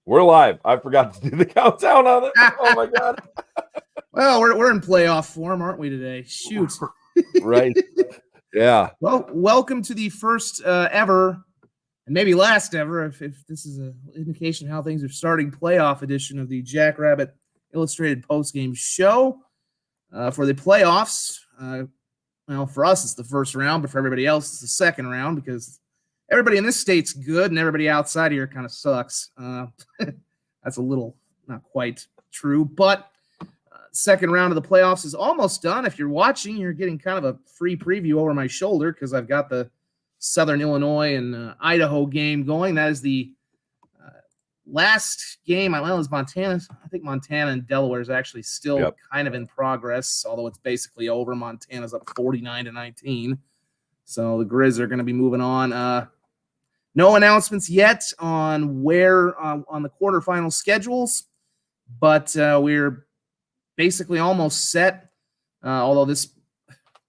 We're live. I forgot to do the countdown on it. Oh my god. Well, we're in playoff form, aren't we today? Shoot. Right. Yeah. Well, welcome to the first ever, and maybe last ever, if this is an indication of how things are starting, playoff edition of the Jackrabbit Illustrated Postgame show. For the playoffs, well, for us it's the first round, but for everybody else it's the second round because everybody in this state's good and everybody outside here kind of sucks. That's a little not quite true, but second round of the playoffs is almost done. If you're watching, you're getting kind of a free preview over my shoulder because I've got the Southern Illinois and Idaho game going. That is the last game. Well, it was Montana. I think Montana and Delaware is actually still kind of in progress, although it's basically over. Montana's up 49-19. So the Grizz are going to be moving on. No announcements yet on where on the quarterfinal schedules, but we're basically almost set. Although this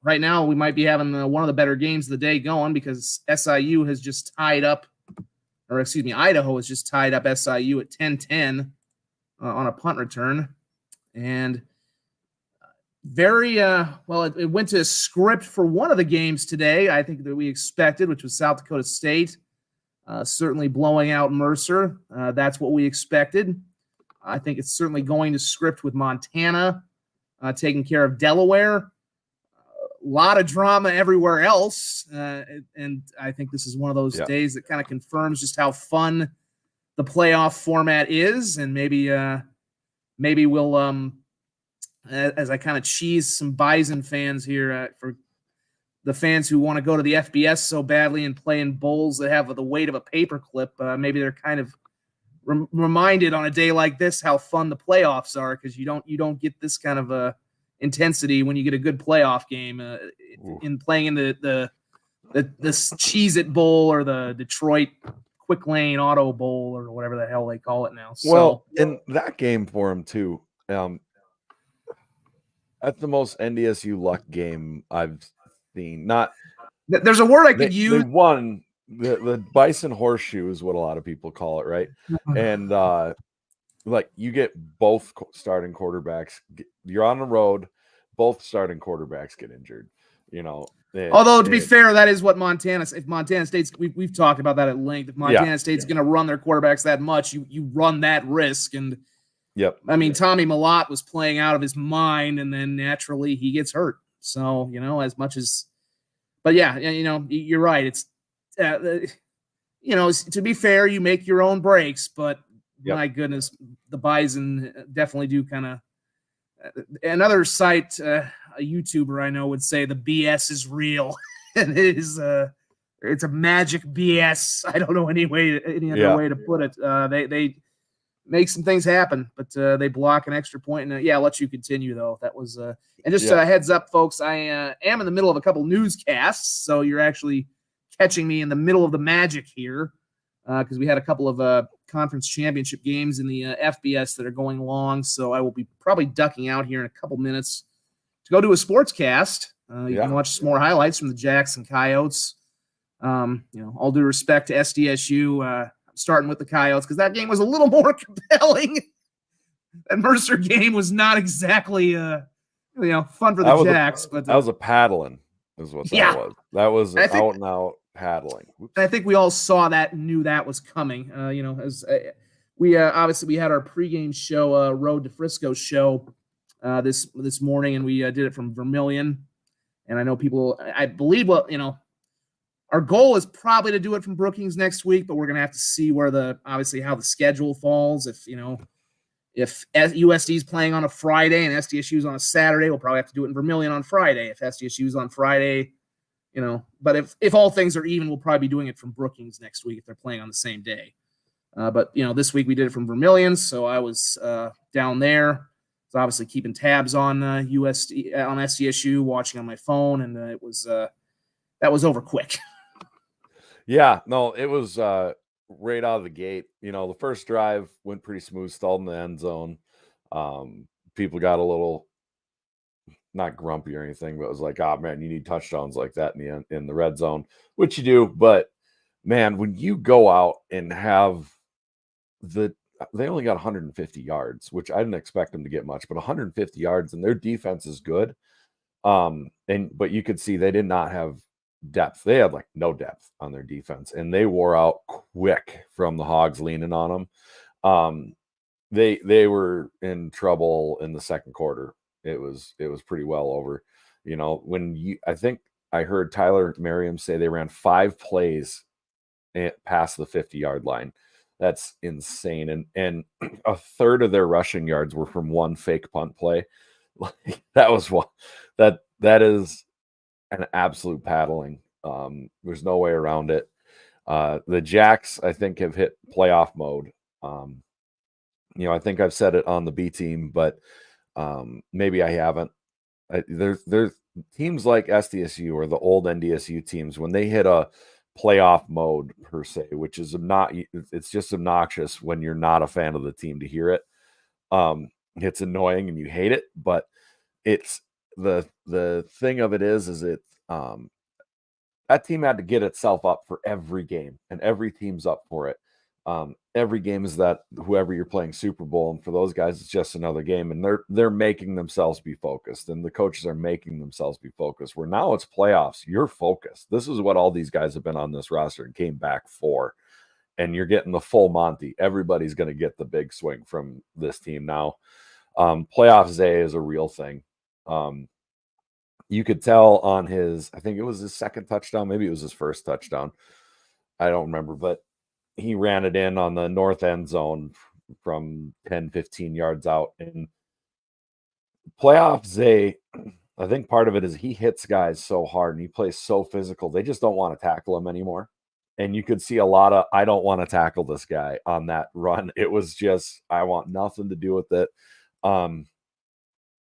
right now we might be having one of the better games of the day going because Idaho has just tied up SIU at 10-10 on a punt return, and very well. It went to a script for one of the games today. I think that we expected, which was South Dakota State. Certainly blowing out Mercer. That's what we expected. I think it's certainly going to script with Montana taking care of Delaware. A lot of drama everywhere else. And I think this is one of those days that kind of confirms just how fun the playoff format is. And maybe we'll, as I kind of cheese some Bison fans here for the fans who want to go to the FBS so badly and play in bowls that have the weight of a paperclip, maybe they're kind of reminded on a day like this how fun the playoffs are because you don't get this kind of intensity when you get a good playoff game in playing in the Cheez-It Bowl or the Detroit Quick Lane Auto Bowl or whatever the hell they call it now. Well, in that game for him too, that's the most NDSU luck game I've seen. Not there's a word I could use. They won the Bison Horseshoe is what a lot of people call it, right? And like you get both starting quarterbacks. You're on the road, both starting quarterbacks get injured. Although to be fair, that is what Montana. If Montana State's, we've talked about that at length. If Montana State's going to run their quarterbacks that much, you run that risk. And I mean, Tommy Mellott was playing out of his mind, and then naturally he gets hurt. So as much as, but yeah, you're right. It's to be fair, you make your own breaks, but my goodness, the Bison definitely do kind of. Another site, a YouTuber I know would say the BS is real. And it is it's a magic BS. I don't know any other way to put it. They make some things happen, but they block an extra point. And I'll let you continue though. That was and just a heads up, folks. I am in the middle of a couple newscasts, so you're actually catching me in the middle of the magic here because we had a couple of conference championship games in the FBS that are going long. So I will be probably ducking out here in a couple minutes to go do a sportscast. You can watch some more highlights from the Jacks and Coyotes. All due respect to SDSU, I'm starting with the Coyotes because that game was a little more compelling. That Mercer game was not exactly fun for the Jacks. But that was a paddling is what that was. That was out and out paddling. I think we all saw that and knew that was coming. As we obviously we had our pregame show, Road to Frisco show this morning, and we did it from Vermilion. And I know people, I believe, our goal is probably to do it from Brookings next week, but we're gonna have to see where how the schedule falls. If USD is playing on a Friday and SDSU is on a Saturday, we'll probably have to do it in Vermilion on Friday. If SDSU is on Friday. But if all things are even, we'll probably be doing it from Brookings next week if they're playing on the same day. But this week we did it from Vermilion, so I was down there. So obviously keeping tabs on USD on SDSU, watching on my phone, and that was over quick. Yeah, no, it was right out of the gate. The first drive went pretty smooth, stalled in the end zone. People got a little. Not grumpy or anything, but it was like, oh man, you need touchdowns like that in the red zone, which you do. But man, when you go out and have they only got 150 yards, which I didn't expect them to get much, but 150 yards, and their defense is good. But you could see they did not have depth. They had like no depth on their defense, and they wore out quick from the Hogs leaning on them. They were in trouble in the second quarter. It was pretty well over. I think I heard Tyler Merriam say they ran 5 plays past the 50-yard line. That's insane. And a third of their rushing yards were from one fake punt play. Like that was what that is an absolute paddling. There's no way around it. The Jacks, I think, have hit playoff mode. I think I've said it on the B team, but maybe I haven't. There's teams like SDSU or the old NDSU teams, when they hit a playoff mode per se, which is not, it's just obnoxious when you're not a fan of the team to hear it. It's annoying and you hate it, but it's the thing of it is it that team had to get itself up for every game, and every team's up for it. Every game is that whoever you're playing Super Bowl, and for those guys, it's just another game, and they're making themselves be focused, and the coaches are making themselves be focused. Where now it's playoffs, you're focused. This is what all these guys have been on this roster and came back for, and you're getting the full Monty. Everybody's going to get the big swing from this team now. Playoff Zay is a real thing. You could tell on I think it was his second touchdown, maybe it was his first touchdown. I don't remember, but he ran it in on the north end zone from 10, 15 yards out. And playoff Zay, I think part of it is he hits guys so hard and he plays so physical. They just don't want to tackle him anymore. And you could see a lot of, I don't want to tackle this guy on that run. It was just, I want nothing to do with it.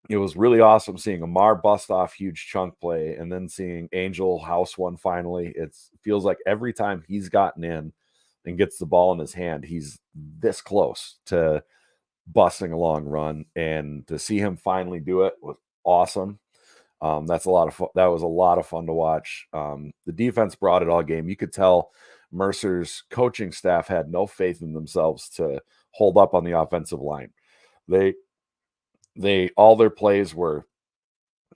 It was really awesome seeing Amar bust off huge chunk play and then seeing Angel house one finally. It feels like every time he's gotten in and gets the ball in his hand, he's this close to busting a long run. And to see him finally do it was awesome. That's a lot of fun. That was a lot of fun to watch. The defense brought it all game. You could tell Mercer's coaching staff had no faith in themselves to hold up on the offensive line. All their plays were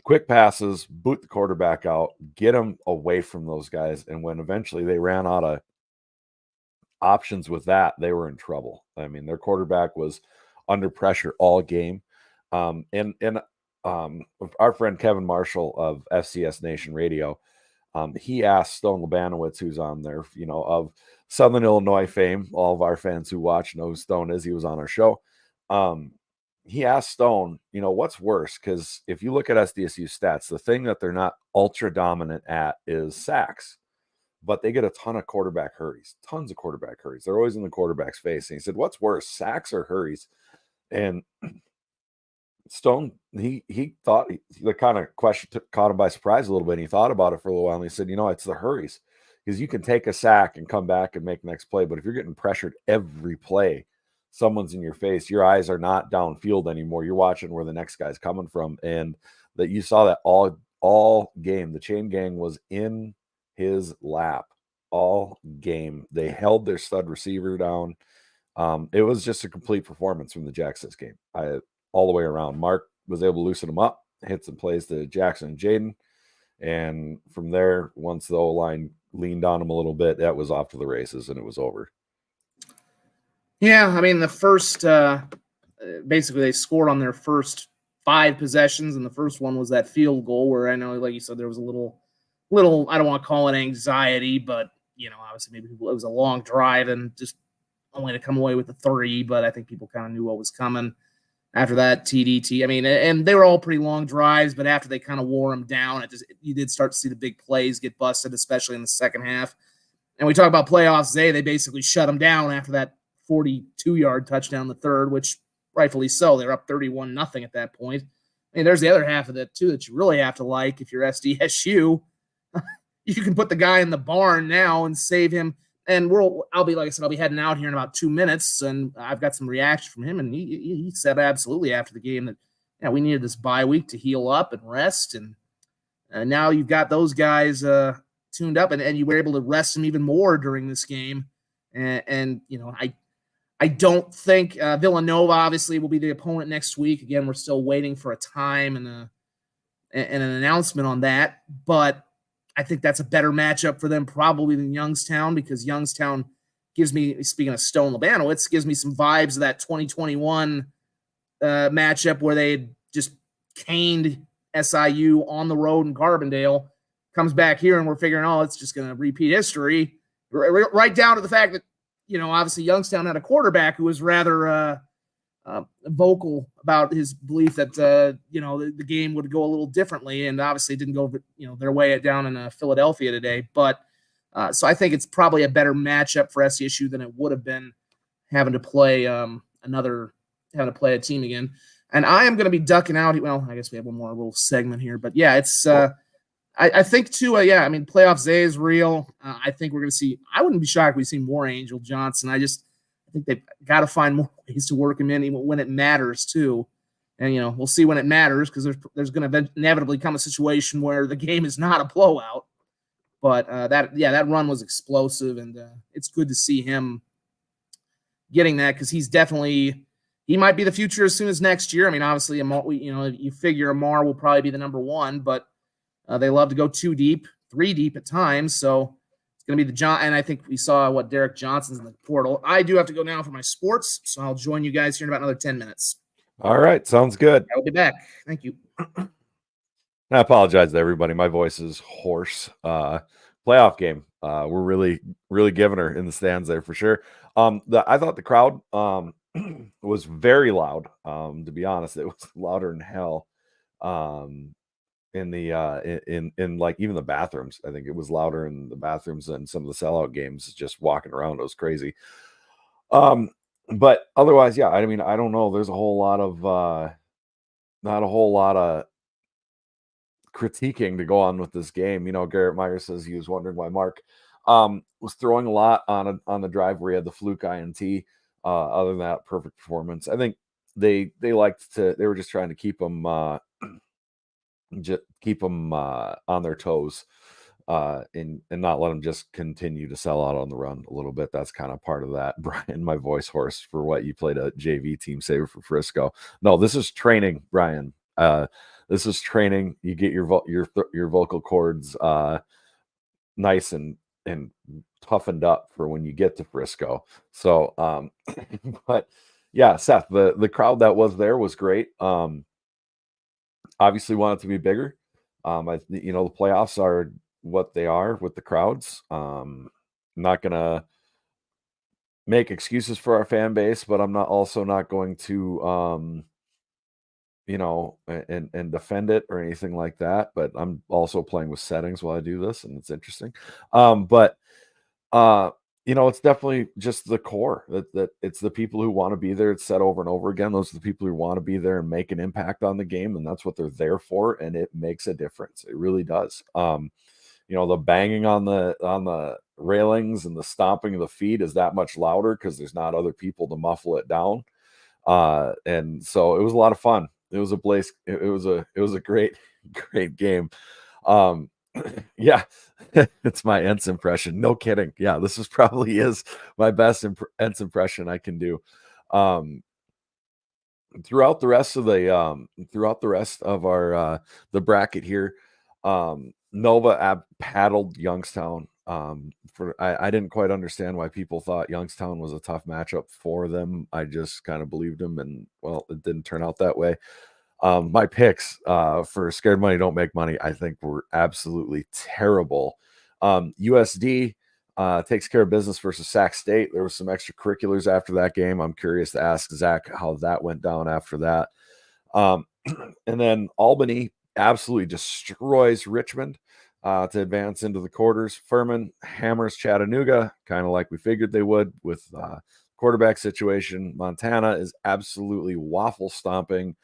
quick passes, boot the quarterback out, get him away from those guys. And when eventually they ran out of options with that, they were in trouble. I mean, their quarterback was under pressure all game. Our friend Kevin Marshall of FCS Nation Radio, he asked Stone Labanowitz, who's on there, of Southern Illinois fame. All of our fans who watch know who Stone is. He was on our show. He asked Stone, what's worse? Because if you look at SDSU stats, the thing that they're not ultra dominant at is sacks, but they get a ton of quarterback hurries, tons of quarterback hurries. They're always in the quarterback's face. And he said, what's worse, sacks or hurries? And Stone, he thought, the kind of question caught him by surprise a little bit. And he thought about it for a little while, and he said, it's the hurries, because you can take a sack and come back and make the next play. But if you're getting pressured every play, someone's in your face, your eyes are not downfield anymore. You're watching where the next guy's coming from. And that you saw that all game. The chain gang was in his lap all game. They held their stud receiver down. It was just a complete performance from the Jacks this game. All the way around. Mark was able to loosen them up, hit some plays to Jackson and Jaden. And from there, once the O-line leaned on him a little bit, that was off to the races and it was over. Yeah, I mean, the first, basically they scored on their first 5 possessions, and the first one was that field goal where I know, like you said, there was a little, I don't want to call it anxiety, but, obviously maybe it was a long drive and just only to come away with the 3, but I think people kind of knew what was coming after that TDT. I mean, and they were all pretty long drives, but after they kind of wore them down, you did start to see the big plays get busted, especially in the second half. And we talk about playoffs, they basically shut them down after that 42-yard touchdown the third, which rightfully so. They're up 31-0 at that point. I mean, there's the other half of that too that you really have to like. If you're SDSU, you can put the guy in the barn now and save him. And I'll be heading out here in about 2 minutes, and I've got some reaction from him. And he said absolutely after the game that we needed this bye week to heal up and rest. And now you've got those guys tuned up, and you were able to rest them even more during this game. And I don't think Villanova obviously will be the opponent next week. Again, we're still waiting for a time and an announcement on that, but I think that's a better matchup for them probably than Youngstown, because Youngstown gives me, speaking of Stone Labanowitz, gives me some vibes of that 2021 matchup where they just caned SIU on the road in Carbondale. Comes back here and we're figuring, oh, it's just going to repeat history, right down to the fact that, obviously Youngstown had a quarterback who was rather vocal about his belief that the game would go a little differently, and obviously didn't go their way down in Philadelphia today. But so I think it's probably a better matchup for SCSU than it would have been having to play having to play a team again. And I am going to be ducking out. Well, I guess we have one more little segment here, but yeah, it's I think too. I mean, playoff Zay is real. I think we're going to see. I wouldn't be shocked if we see more Angel Johnson. I think they've got to find more ways to work him in even when it matters too. And we'll see when it matters, because there's going to inevitably come a situation where the game is not a blowout. But that run was explosive, and it's good to see him getting that, because he might be the future as soon as next year. I mean, obviously, you figure Amar will probably be the number one, but they love to go 2 deep, 3 deep at times. So it's going to be and I think we saw what Derek Johnson's in the portal. I do have to go now for my sports, so I'll join you guys here in about another 10 minutes. All right. Sounds good. I'll be back. Thank you. I apologize to everybody. My voice is hoarse. Playoff game. We're really, really giving her in the stands there for sure. I thought the crowd was very loud. To be honest, it was louder than hell. In the in like even the bathrooms. I think it was louder in the bathrooms than some of the sellout games. Just walking around, it was crazy. But otherwise, yeah, I mean, I don't know. There's a whole lot of not a whole lot of critiquing to go on with this game. Garrett Meyer says he was wondering why Mark was throwing a lot on the drive where he had the fluke INT. Other than that, perfect performance. I think they were just trying to keep them on their toes, and not let them just continue to sell out on the run a little bit. That's kind of part of that. Brian, my voice hoarse for what you played a JV team saver for Frisco. No, this is training, Brian. This is training. You get your vocal cords nice and toughened up for when you get to Frisco. So, but yeah, Seth, the crowd that was there was great. Obviously want it to be bigger. The playoffs are what they are with the crowds. Not gonna make excuses for our fan base, but I'm also not going to and defend it or anything like that. But I'm also playing with settings while I do this, and it's interesting. But it's definitely just the core that it's the people who want to be there. It's said over and over again. Those are the people who want to be there and make an impact on the game, and that's what they're there for. And it makes a difference. It really does. The banging on the railings and the stomping of the feet is that much louder because there's not other people to muffle it down. And so it was a lot of fun. It was a great game. Yeah, it's my Ents impression. No kidding. Yeah, this is my best Ents impression I can do. Throughout the rest of our the bracket here, Nova paddled Youngstown. I didn't quite understand why people thought Youngstown was a tough matchup for them. I just kind of believed them, and well, it didn't turn out that way. My picks for Scared Money Don't Make Money, I think, were absolutely terrible. USD takes care of business versus Sac State. There was some extracurriculars after that game. I'm curious to ask Zach how that went down after that. And then Albany absolutely destroys Richmond to advance into the quarters. Furman hammers Chattanooga, kind of like we figured they would with quarterback situation. Montana is absolutely waffle stomping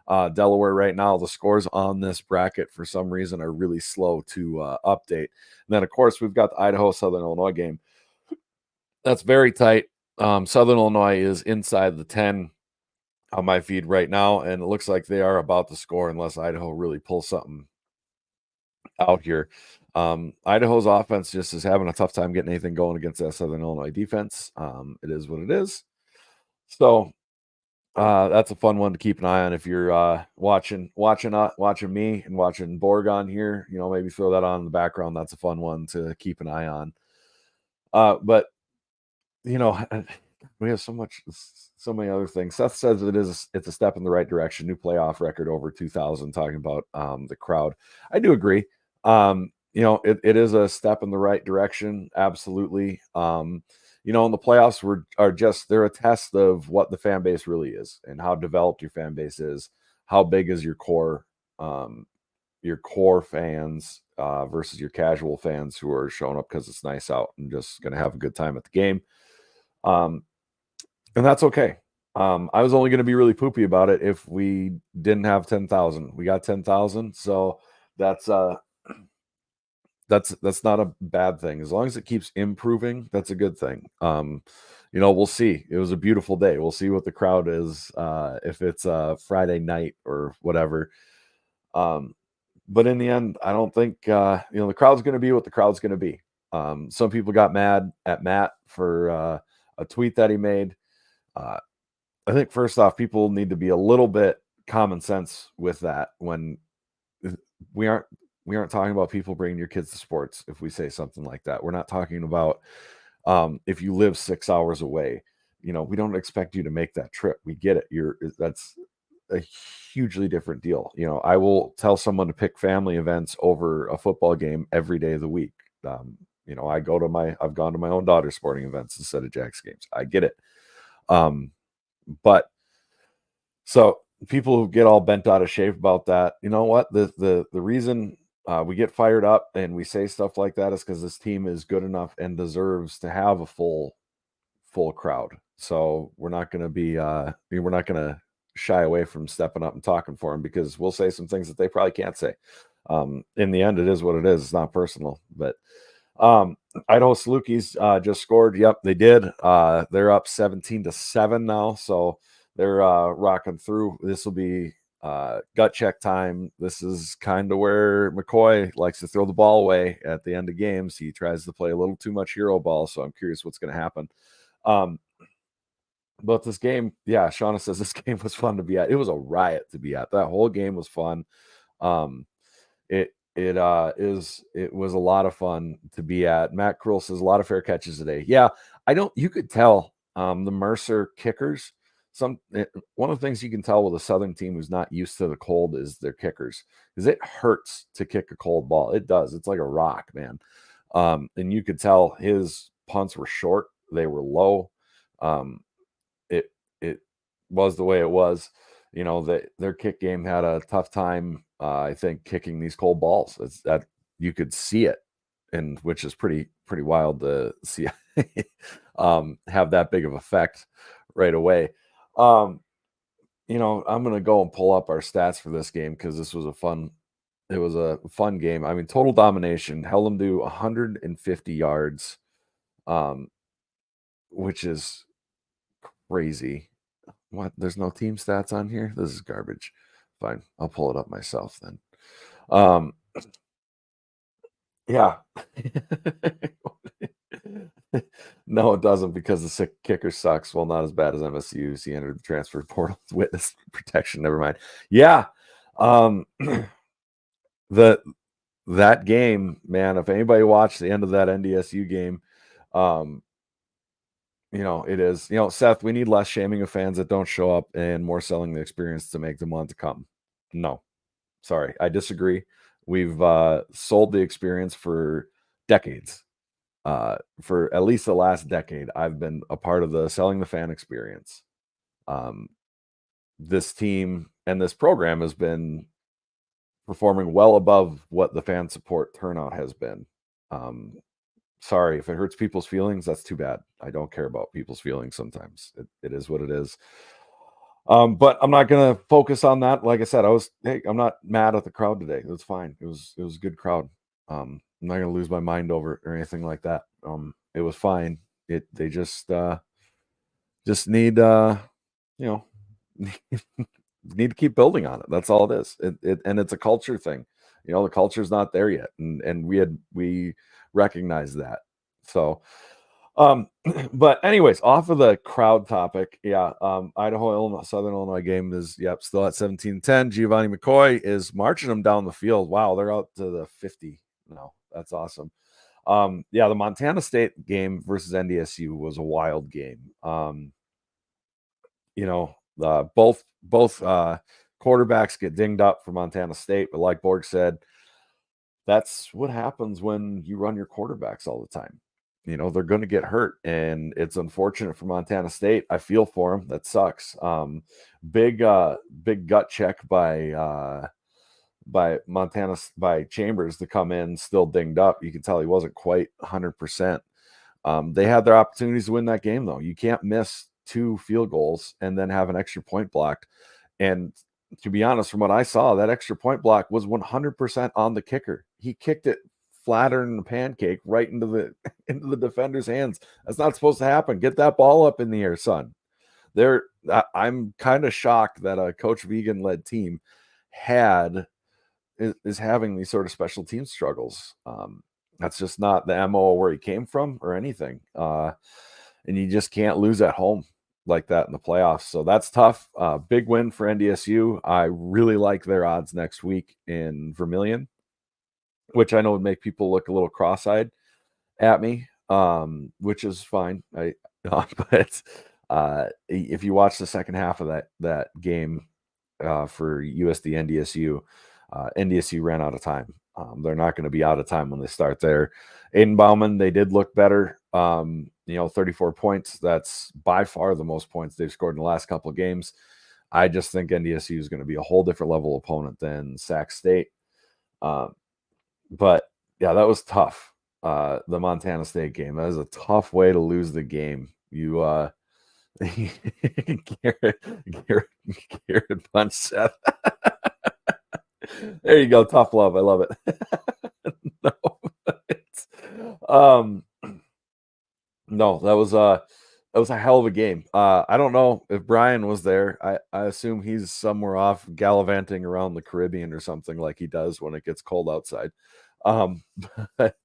Delaware right now. The scores on this bracket for some reason are really slow to update. And then, of course, we've got the Idaho-Southern Illinois game. That's very tight. Southern Illinois is inside the 10 on my feed right now, and it looks like they are about to score unless Idaho really pulls something out here. Idaho's offense just is having a tough time getting anything going against that Southern Illinois defense. It is what it is. So that's a fun one to keep an eye on if you're watching me and watching Borg on here. Maybe throw that on in the background. That's a fun one to keep an eye on. But we have so many other things. Seth says it's a step in the right direction. New playoff record over 2,000. Talking about the crowd, I do agree. It is a step in the right direction. Absolutely. And the playoffs they're a test of what the fan base really is and how developed your fan base is. How big is your core fans versus your casual fans who are showing up because it's nice out and just going to have a good time at the game. And that's okay. I was only going to be really poopy about it if we didn't have 10,000. We got 10,000, so that's not a bad thing. As long as it keeps improving, that's a good thing. We'll see. It was a beautiful day. We'll see what the crowd is if it's a Friday night or whatever. But in the end, I don't think the crowd's going to be what the crowd's going to be. Some people got mad at Matt for a tweet that he made. I think first off, people need to be a little bit common sense with that. When we aren't talking about people bringing your kids to sports. If we say something like that, we're not talking about if you live 6 hours away. We don't expect you to make that trip. We get it. That's a hugely different deal. I will tell someone to pick family events over a football game every day of the week. I've gone to my own daughter's sporting events instead of Jack's games. I get it. But so people who get all bent out of shape about that, you know what? The reason we get fired up and we say stuff like that is because this team is good enough and deserves to have a full crowd. So we're not going to shy away from stepping up and talking for them, because we'll say some things that they probably can't say. In the end, it is what it is. It's not personal. But Idaho Salukis just scored. Yep, they did. They're up 17-7 now, so they're rocking through. This will be gut check time. This is kind of where McCoy likes to throw the ball away at the end of games. He tries to play a little too much hero ball, so I'm curious what's going to happen. But this game, yeah, Shauna says this game was fun to be at. It was a riot to be at. That whole game was fun. It was a lot of fun to be at. Matt Krull says a lot of fair catches today. Yeah, you could tell the Mercer kickers. One of the things you can tell with a Southern team who's not used to the cold is their kickers, because it hurts to kick a cold ball. It does. It's like a rock, man. And you could tell his punts were short. They were low. It was the way it was. Their kick game had a tough time, I think, kicking these cold balls. It's that you could see it, and which is pretty wild to see have that big of effect right away. I'm gonna go and pull up our stats for this game because it was a fun game. I mean, total domination held them to 150 yards, which is crazy. What? There's no team stats on here? This is garbage. Fine. I'll pull it up myself then. Yeah. No, it doesn't, because the sick kicker sucks. Well, not as bad as MSU's. He entered the transfer portal with witness protection. Never mind. Yeah. That game, man, if anybody watched the end of that NDSU game, it is, Seth, we need less shaming of fans that don't show up and more selling the experience to make them want to come. No, sorry, I disagree. We've sold the experience for decades. For at least the last decade, I've been a part of the selling the fan experience. This team and this program has been performing well above what the fan support turnout has been. Sorry if it hurts people's feelings. That's too bad. I don't care about people's feelings sometimes. It is what it is. But I'm not gonna focus on that. Like I said, I'm not mad at the crowd today. It was fine. It was a good crowd. I'm not gonna lose my mind over it or anything like that. It was fine. They just need need to keep building on it. That's all it is. And it's a culture thing. The culture's not there yet, and we recognize that. So But anyways, off of the crowd topic, yeah, Idaho, Illinois, Southern Illinois game is still at 17-10. Giovanni McCoy is marching them down the field. Wow, they're out to the 50 now. That's awesome. The Montana State game versus NDSU was a wild game. Both quarterbacks get dinged up for Montana State, but like Borg said, that's what happens when you run your quarterbacks all the time. They're going to get hurt, and it's unfortunate for Montana State. I feel for them. That sucks. Big gut check by Chambers to come in still dinged up. You can tell he wasn't quite 100%. They had their opportunities to win that game, though. You can't miss 2 field goals and then have an extra point blocked. And to be honest, from what I saw, that extra point block was 100% on the kicker. He kicked it flatter than a pancake right into the defender's hands. That's not supposed to happen. Get that ball up in the air, son. I'm kind of shocked that a Coach Vegan-led team is having these sort of special team struggles. That's just not the MO where he came from or anything. And you just can't lose at home like that in the playoffs. So that's tough. Big win for NDSU. I really like their odds next week in Vermilion, which I know would make people look a little cross-eyed at me, which is fine. But if you watch the second half of that game for USD NDSU, NDSU ran out of time. They're not going to be out of time when they start there. Aiden Bauman, they did look better. 34 points. That's by far the most points they've scored in the last couple of games. I just think NDSU is going to be a whole different level opponent than Sac State. But yeah, that was tough. The Montana State game. That is a tough way to lose the game. You Garrett punch Seth. There you go. Tough love. I love it. No, that was a hell of a game. I don't know if Brian was there. I assume he's somewhere off gallivanting around the Caribbean or something like he does when it gets cold outside. But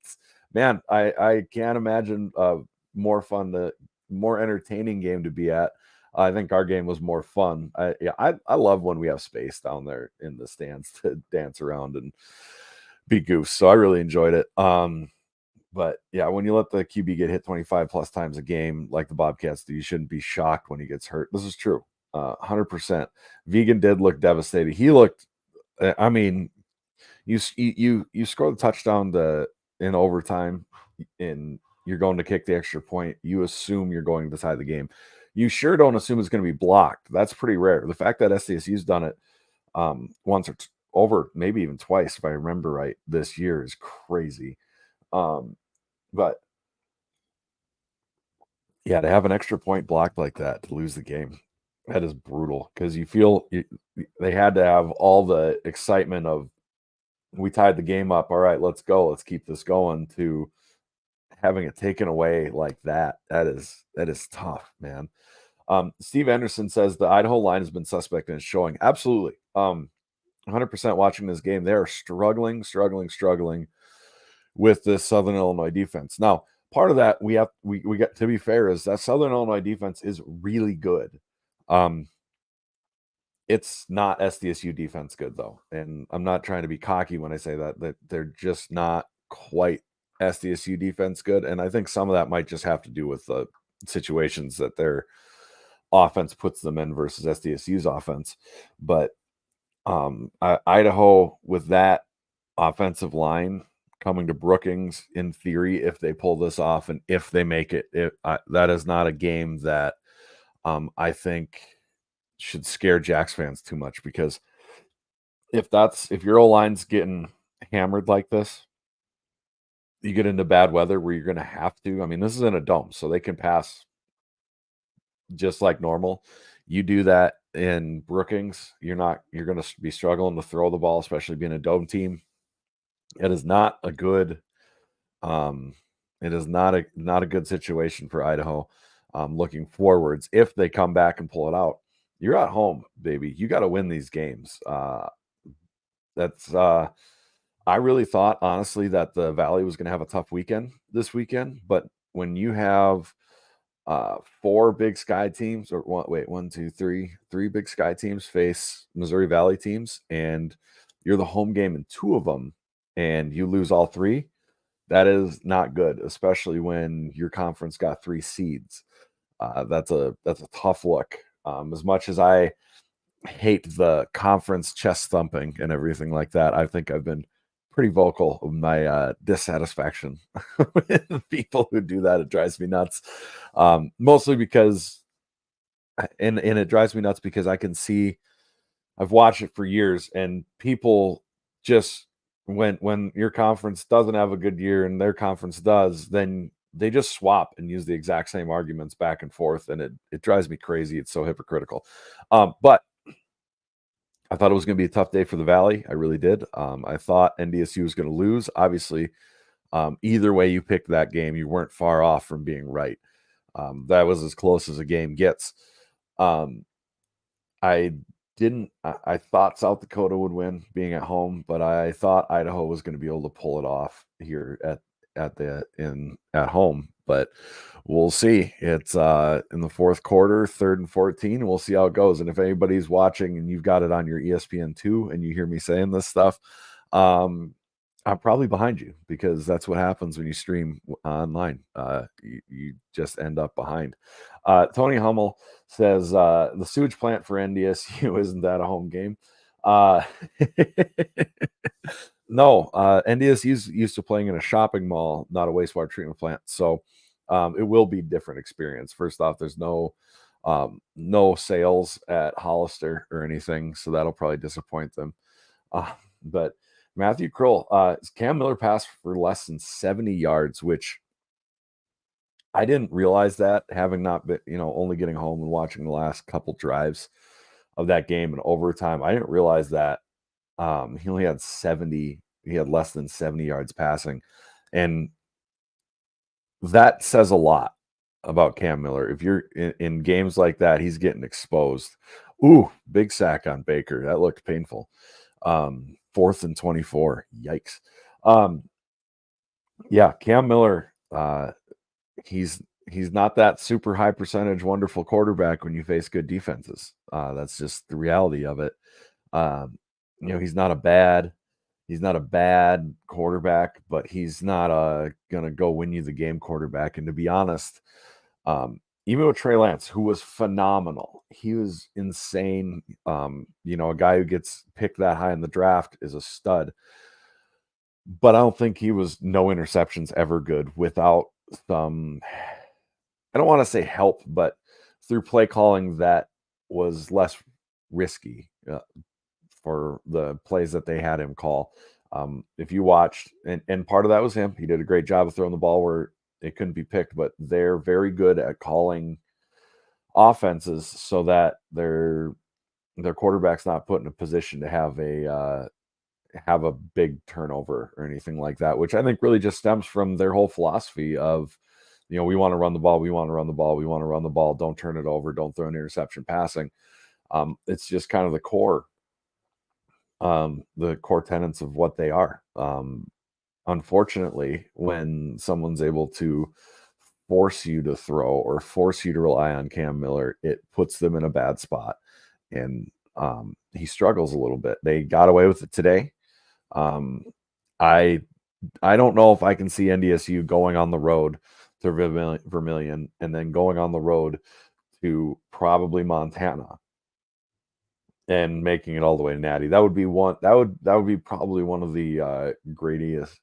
man, I can't imagine more entertaining game to be at. I think our game was more fun. I love when we have space down there in the stands to dance around and be goofs. So I really enjoyed it. But yeah, when you let the QB get hit 25 plus times a game, like the Bobcats do, you shouldn't be shocked when he gets hurt. This is true. 100%. Vegan did look devastated. He looked, I mean, you score the touchdown in overtime and you're going to kick the extra point. You assume you're going to tie the game. You sure don't assume it's going to be blocked. That's pretty rare. The fact that SDSU's done it once or over, maybe even twice, if I remember right, this year is crazy. But yeah, to have an extra point blocked like that to lose the game, that is brutal because they had to have all the excitement of we tied the game up. All right, let's go. Let's keep this going to having it taken away like that. That is tough, man. Steve Anderson says the Idaho line has been suspect in its showing. Absolutely. 100% watching this game. They are struggling with this Southern Illinois defense. Now, part of that we got to be fair is that Southern Illinois defense is really good. It's not SDSU defense good though, and I'm not trying to be cocky when I say that they're just not quite SDSU defense good, and I think some of that might just have to do with the situations that their offense puts them in versus SDSU's offense. But Idaho with that offensive line coming to Brookings, in theory, if they pull this off and if they make it, that is not a game that I think should scare Jacks fans too much, because if your O-line's getting hammered like this, you get into bad weather where you're going to have to. I mean, this is in a dome, so they can pass just like normal. You do that in Brookings, you're going to be struggling to throw the ball, especially being a dome team. It is not a good good situation for Idaho. Looking forwards, if they come back and pull it out, you're at home, baby. You got to win these games. I really thought, honestly, that the Valley was going to have a tough weekend this weekend, but when you have 4 Big Sky teams, or one, two, three Big Sky teams face Missouri Valley teams, and you're the home game in 2 of them, and you lose all 3, that is not good, especially when your conference got 3 seeds. That's a tough look. As much as I hate the conference chest thumping and everything like that, I think I've been pretty vocal of my dissatisfaction with people who do that. It drives me nuts. Mostly because, and it drives me nuts because I can see, I've watched it for years, and people just, when your conference doesn't have a good year and their conference does, then they just swap and use the exact same arguments back and forth, and it drives me crazy. It's so hypocritical. But I thought it was going to be a tough day for the Valley. I really did. I thought NDSU was going to lose. Obviously, either way you picked that game, you weren't far off from being right. That was as close as a game gets. I I thought South Dakota would win being at home, but I thought Idaho was going to be able to pull it off here at home. But we'll see. It's in the 4th quarter, 3rd and 14. We'll see how it goes. And if anybody's watching and you've got it on your ESPN2 and you hear me saying this stuff, I'm probably behind you, because that's what happens when you stream online. You just end up behind. Tony Hummel says the sewage plant for NDSU isn't that a home game? No, NDSU's used to playing in a shopping mall, not a wastewater treatment plant. So it will be a different experience. First off, there's no sales at Hollister or anything, so that'll probably disappoint them. But Matthew Kroll, Cam Miller passed for less than 70 yards, which I didn't realize that, having not been, only getting home and watching the last couple drives of that game in overtime. I didn't realize that he only had he had less than 70 yards passing. And that says a lot about Cam Miller. If you're in games like that, he's getting exposed. Ooh, big sack on Baker. That looked painful. 4th and 24. Yikes. Yeah, Cam Miller, he's not that super high percentage wonderful quarterback when you face good defenses. That's just the reality of it. He's not a bad quarterback, but he's not gonna go win you the game quarterback. And to be honest, even with Trey Lance, who was phenomenal, he was insane. A guy who gets picked that high in the draft is a stud. But I don't think he was no interceptions ever good without some, I don't want to say help, but through play calling that was less risky for the plays that they had him call. If you watched, and part of that was him, he did a great job of throwing the ball where it couldn't be picked, but they're very good at calling offenses so that their quarterback's not put in a position to have a big turnover or anything like that, which I think really just stems from their whole philosophy of, we want to run the ball, we want to run the ball, we want to run the ball, don't turn it over, don't throw an interception passing. It's just kind of the core tenets of what they are. Unfortunately, when someone's able to force you to throw or force you to rely on Cam Miller, it puts them in a bad spot. And he struggles a little bit. They got away with it today. I don't know if I can see NDSU going on the road to Vermilion and then going on the road to probably Montana and making it all the way to Natty. That would be probably one of the greatest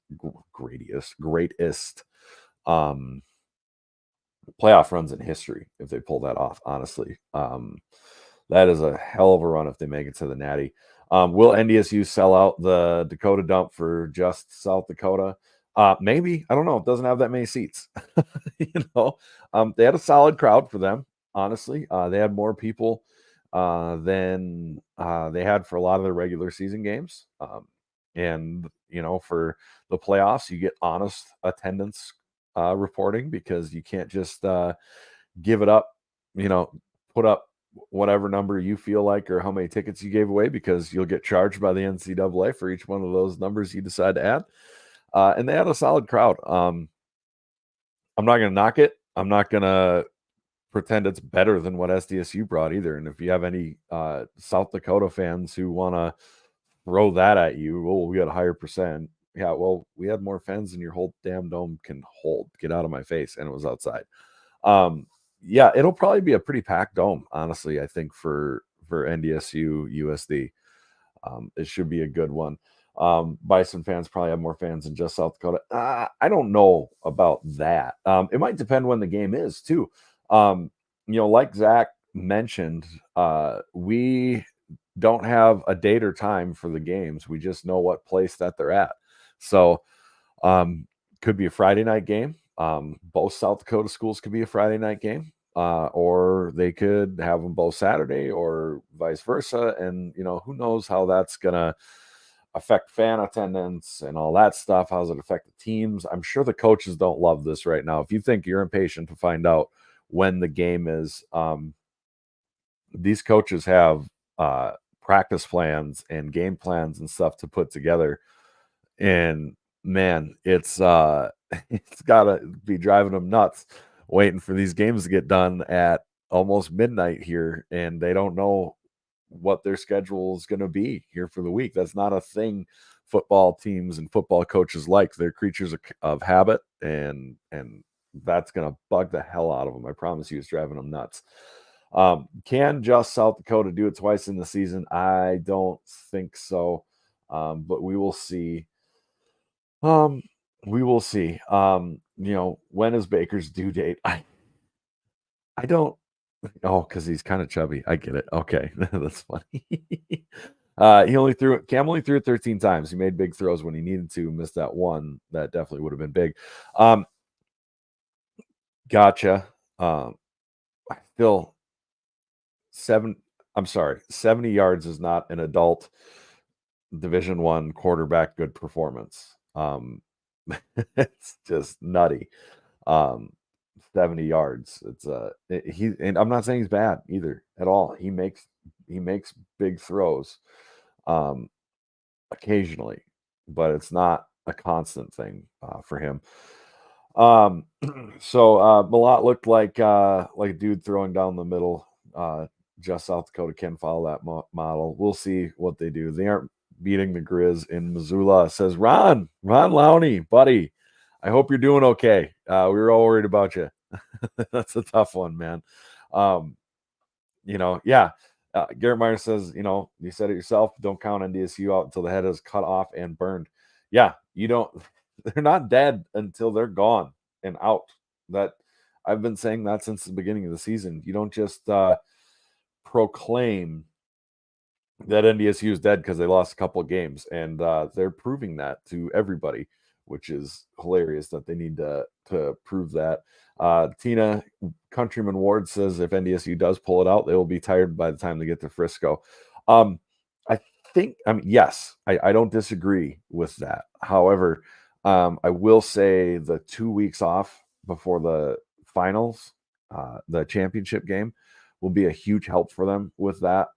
playoff runs in history if they pull that off. Honestly, that is a hell of a run if they make it to the Natty. Will NDSU sell out the Dakota Dump for just South Dakota? Maybe. I don't know. It doesn't have that many seats. They had a solid crowd for them. Honestly, they had more people than they had for a lot of their regular season games. And for the playoffs, you get honest attendance reporting, because you can't just give it up, put up whatever number you feel like or how many tickets you gave away, because you'll get charged by the NCAA for each one of those numbers you decide to add. And they had a solid crowd. I'm not going to knock it. I'm not going to pretend it's better than what SDSU brought either. And if you have any South Dakota fans who want to throw that at you, well, we got a higher percent. Yeah, well, we had more fans than your whole damn dome can hold. Get out of my face. And it was outside. Yeah, it'll probably be a pretty packed dome, honestly, I think, for NDSU USD. It should be a good one. Bison fans probably have more fans than just South Dakota. I don't know about that. It might depend when the game is too. Like Zach mentioned, we don't have a date or time for the games. We just know what place that they're at. So could be a Friday night game. Both South Dakota schools could be a Friday night game. Or they could have them both Saturday or vice versa. And, who knows how that's going to affect fan attendance and all that stuff. How does it affect the teams? I'm sure the coaches don't love this right now. If you think you're impatient to find out when the game is, these coaches have practice plans and game plans and stuff to put together. And man, it's it's gotta be driving them nuts waiting for these games to get done at almost midnight here, and they don't know what their schedule is going to be here for the week. That's not a thing football teams and football coaches like. They're creatures of habit, and that's going to bug the hell out of them. I promise you, it's driving them nuts. Can just South Dakota do it twice in the season? I don't think so, but we will see. We will see. When is Baker's due date? I don't. Oh, because he's kind of chubby. I get it. Okay, that's funny. Cam only threw it 13 times. He made big throws when he needed to. Missed that one. That definitely would have been big. Gotcha. Still 70 yards is not an adult Division I quarterback good performance. It's just nutty. 70 yards. And I'm not saying he's bad either at all. He makes big throws occasionally, but it's not a constant thing for him. So Malott looked like a dude throwing down the middle. Just South Dakota can follow that model. We'll see what they do. They aren't beating the Grizz in Missoula. Says Ron Lowney, buddy. I hope you're doing okay. We were all worried about you. That's a tough one, man. Yeah. Garrett Meyer says, you said it yourself. Don't count NDSU out until the head is cut off and burned. Yeah, you don't. They're not dead until they're gone and out. That I've been saying that since the beginning of the season. You don't just proclaim that NDSU is dead because they lost a couple of games, and they're proving that to everybody, which is hilarious that they need to prove that. Tina Countryman Ward says if NDSU does pull it out, they will be tired by the time they get to Frisco. Yes, I don't disagree with that. However, I will say the 2 weeks off before the finals, the championship game, will be a huge help for them with that.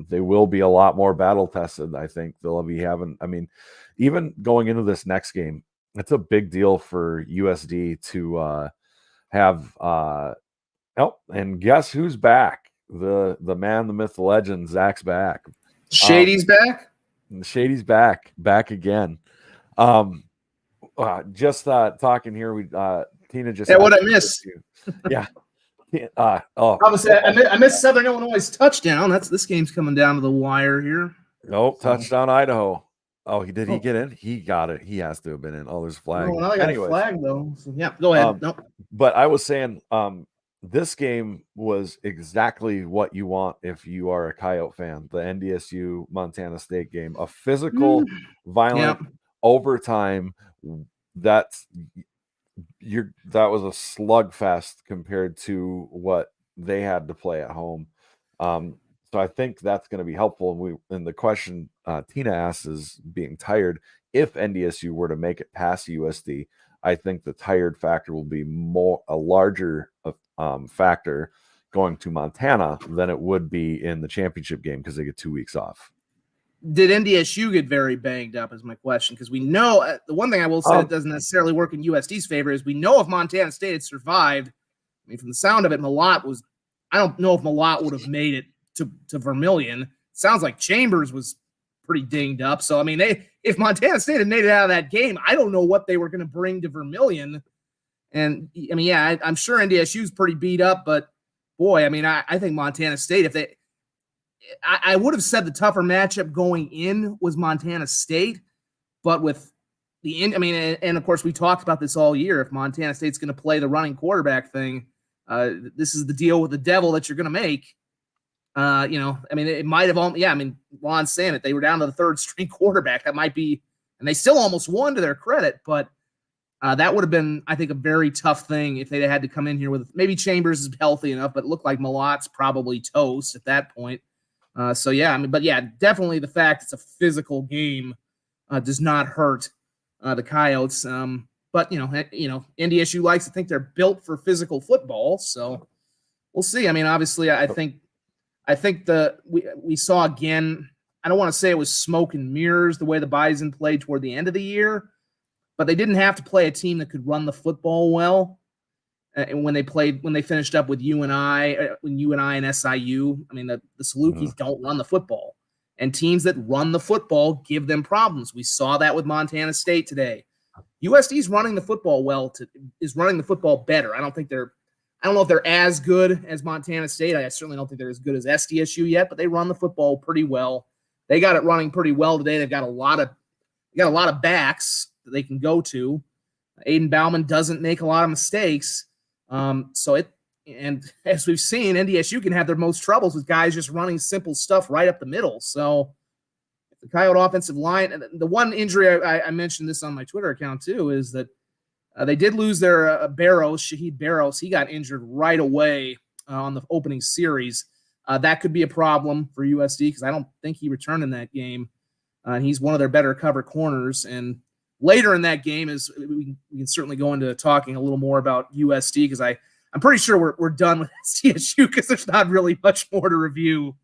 They will be a lot more battle tested. I think they'll be having, even going into this next game, it's a big deal for USD to have, and guess who's back? The man, the myth, the legend, Zach's back. Shady's back? Shady's back again. Just talking here, Tina just... Yeah, what I missed. Yeah. Obviously, I missed Southern Illinois' touchdown. This game's coming down to the wire here. Nope, touchdown Idaho. Oh, he get in? He got it. He has to have been in. Oh, there's a flag. I got a flag though. So, yeah, go ahead. Nope. But I was saying, this game was exactly what you want if you are a Coyote fan. The NDSU Montana State game, a physical, violent overtime. That was a slugfest compared to what they had to play at home. So I think that's going to be helpful. And the question Tina asks is being tired. If NDSU were to make it past USD, I think the tired factor will be a larger factor going to Montana than it would be in the championship game because they get 2 weeks off. Did NDSU get very banged up is my question, because we know the one thing I will say that doesn't necessarily work in USD's favor is we know if Montana State had survived, I mean, from the sound of it, I don't know if Malott would have made it to Vermilion. It sounds like Chambers was pretty dinged up. So, I mean, if Montana State had made it out of that game, I don't know what they were going to bring to Vermilion. And, I mean, yeah, I'm sure NDSU's pretty beat up, but, boy, I mean, I think Montana State, I would have said the tougher matchup going in was Montana State, but with and of course we talked about this all year. If Montana State's going to play the running quarterback thing, this is the deal with the devil that you're going to make. I mean, it might have Ron's saying it. They were down to the third string quarterback. That might be, and they still almost won to their credit, but that would have been, I think, a very tough thing if they had to come in here with maybe Chambers is healthy enough, but it looked like Malott's probably toast at that point. Definitely the fact it's a physical game does not hurt the Coyotes. But NDSU likes to think they're built for physical football, so we'll see. I mean, obviously, I think we saw again. I don't want to say it was smoke and mirrors the way the Bison played toward the end of the year, but they didn't have to play a team that could run the football well. And when they finished up with UNI and SIU, I mean, the Salukis don't run the football, and teams that run the football give them problems. We saw that with Montana State today. USD's running the football is running the football better. I don't know if they're as good as Montana State. I certainly don't think they're as good as SDSU yet, but they run the football pretty well. They got it running pretty well today. They've got a lot of backs that they can go to. Aiden Bauman doesn't make a lot of mistakes. And as we've seen, NDSU can have their most troubles with guys just running simple stuff right up the middle. So the Coyote offensive line, and the one injury I mentioned this on my Twitter account too, is that they did lose their Shahid Barrows. He got injured right away on the opening series. That could be a problem for USD because I don't think he returned in that game. He's one of their better cover corners. And later in that game, we can certainly go into talking a little more about USD because I'm pretty sure we're done with SDSU because there's not really much more to review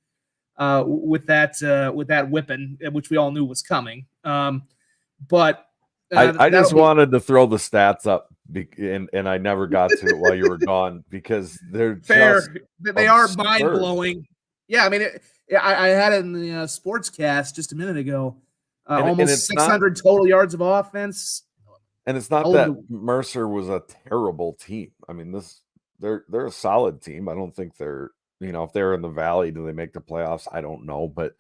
with that whipping, which we all knew was coming. But I just wanted to throw the stats up, and I never got to it while you were gone because they're fair. They are mind blowing. Yeah, I mean, I had it in the sportscast just a minute ago. Almost 600 total yards of offense. And it's not that Mercer was a terrible team. I mean, they're a solid team. I don't think they're, if they're in the Valley, do they make the playoffs? I don't know, but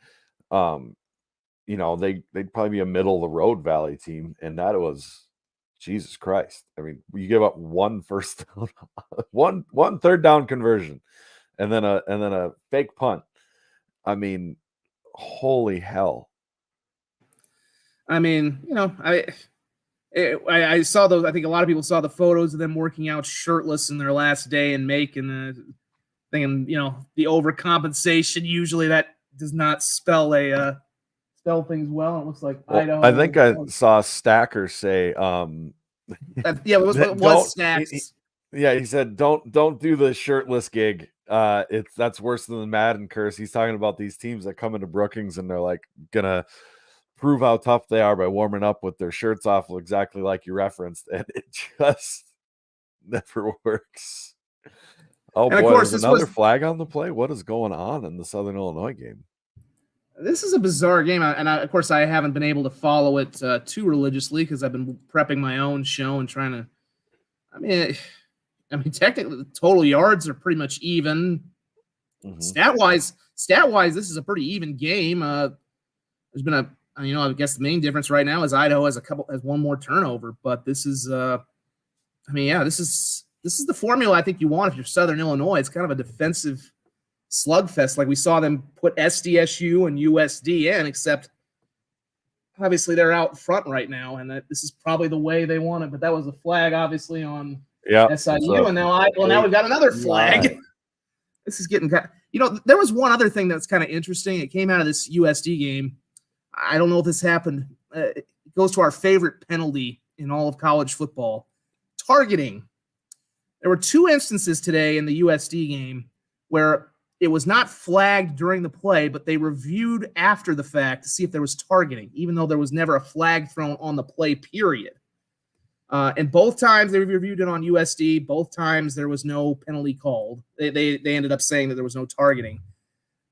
they'd probably be a middle of the road Valley team, and that was Jesus Christ. I mean, you give up one first down, one third down conversion, and then a fake punt. I mean, holy hell. I mean, I saw those. I think a lot of people saw the photos of them working out shirtless in their last day in Macon, thinking, the overcompensation. Usually that does not spell things well. It looks like Idaho. I think I saw Stacker say, it was Stacks. He said, don't do the shirtless gig. That's worse than the Madden curse. He's talking about these teams that come into Brookings and they're like gonna prove how tough they are by warming up with their shirts off, exactly like you referenced, and it just never works. Oh, and boy, of course, there's another flag on the play. What is going on in the Southern Illinois game? This is a bizarre game, and of course, I haven't been able to follow it too religiously because I've been prepping my own show and trying to. I mean, technically, the total yards are pretty much even. Mm-hmm. Stat-wise, this is a pretty even game. There's been I guess the main difference right now is Idaho has one more turnover, but this is, this is the formula I think you want if you're Southern Illinois. It's kind of a defensive slugfest, like we saw them put SDSU and USD in, except obviously they're out front right now, and this is probably the way they want it. But that was a flag, obviously, on SIU, and now we've got another flag. This is getting there was one other thing that's kind of interesting. It came out of this USD game. I don't know if this happened. It goes to our favorite penalty in all of college football, targeting. There were two instances today in the USD game where it was not flagged during the play, but they reviewed after the fact to see if there was targeting, even though there was never a flag thrown on the play, period. And both times they reviewed it on USD. Both times there was no penalty called. They ended up saying that there was no targeting.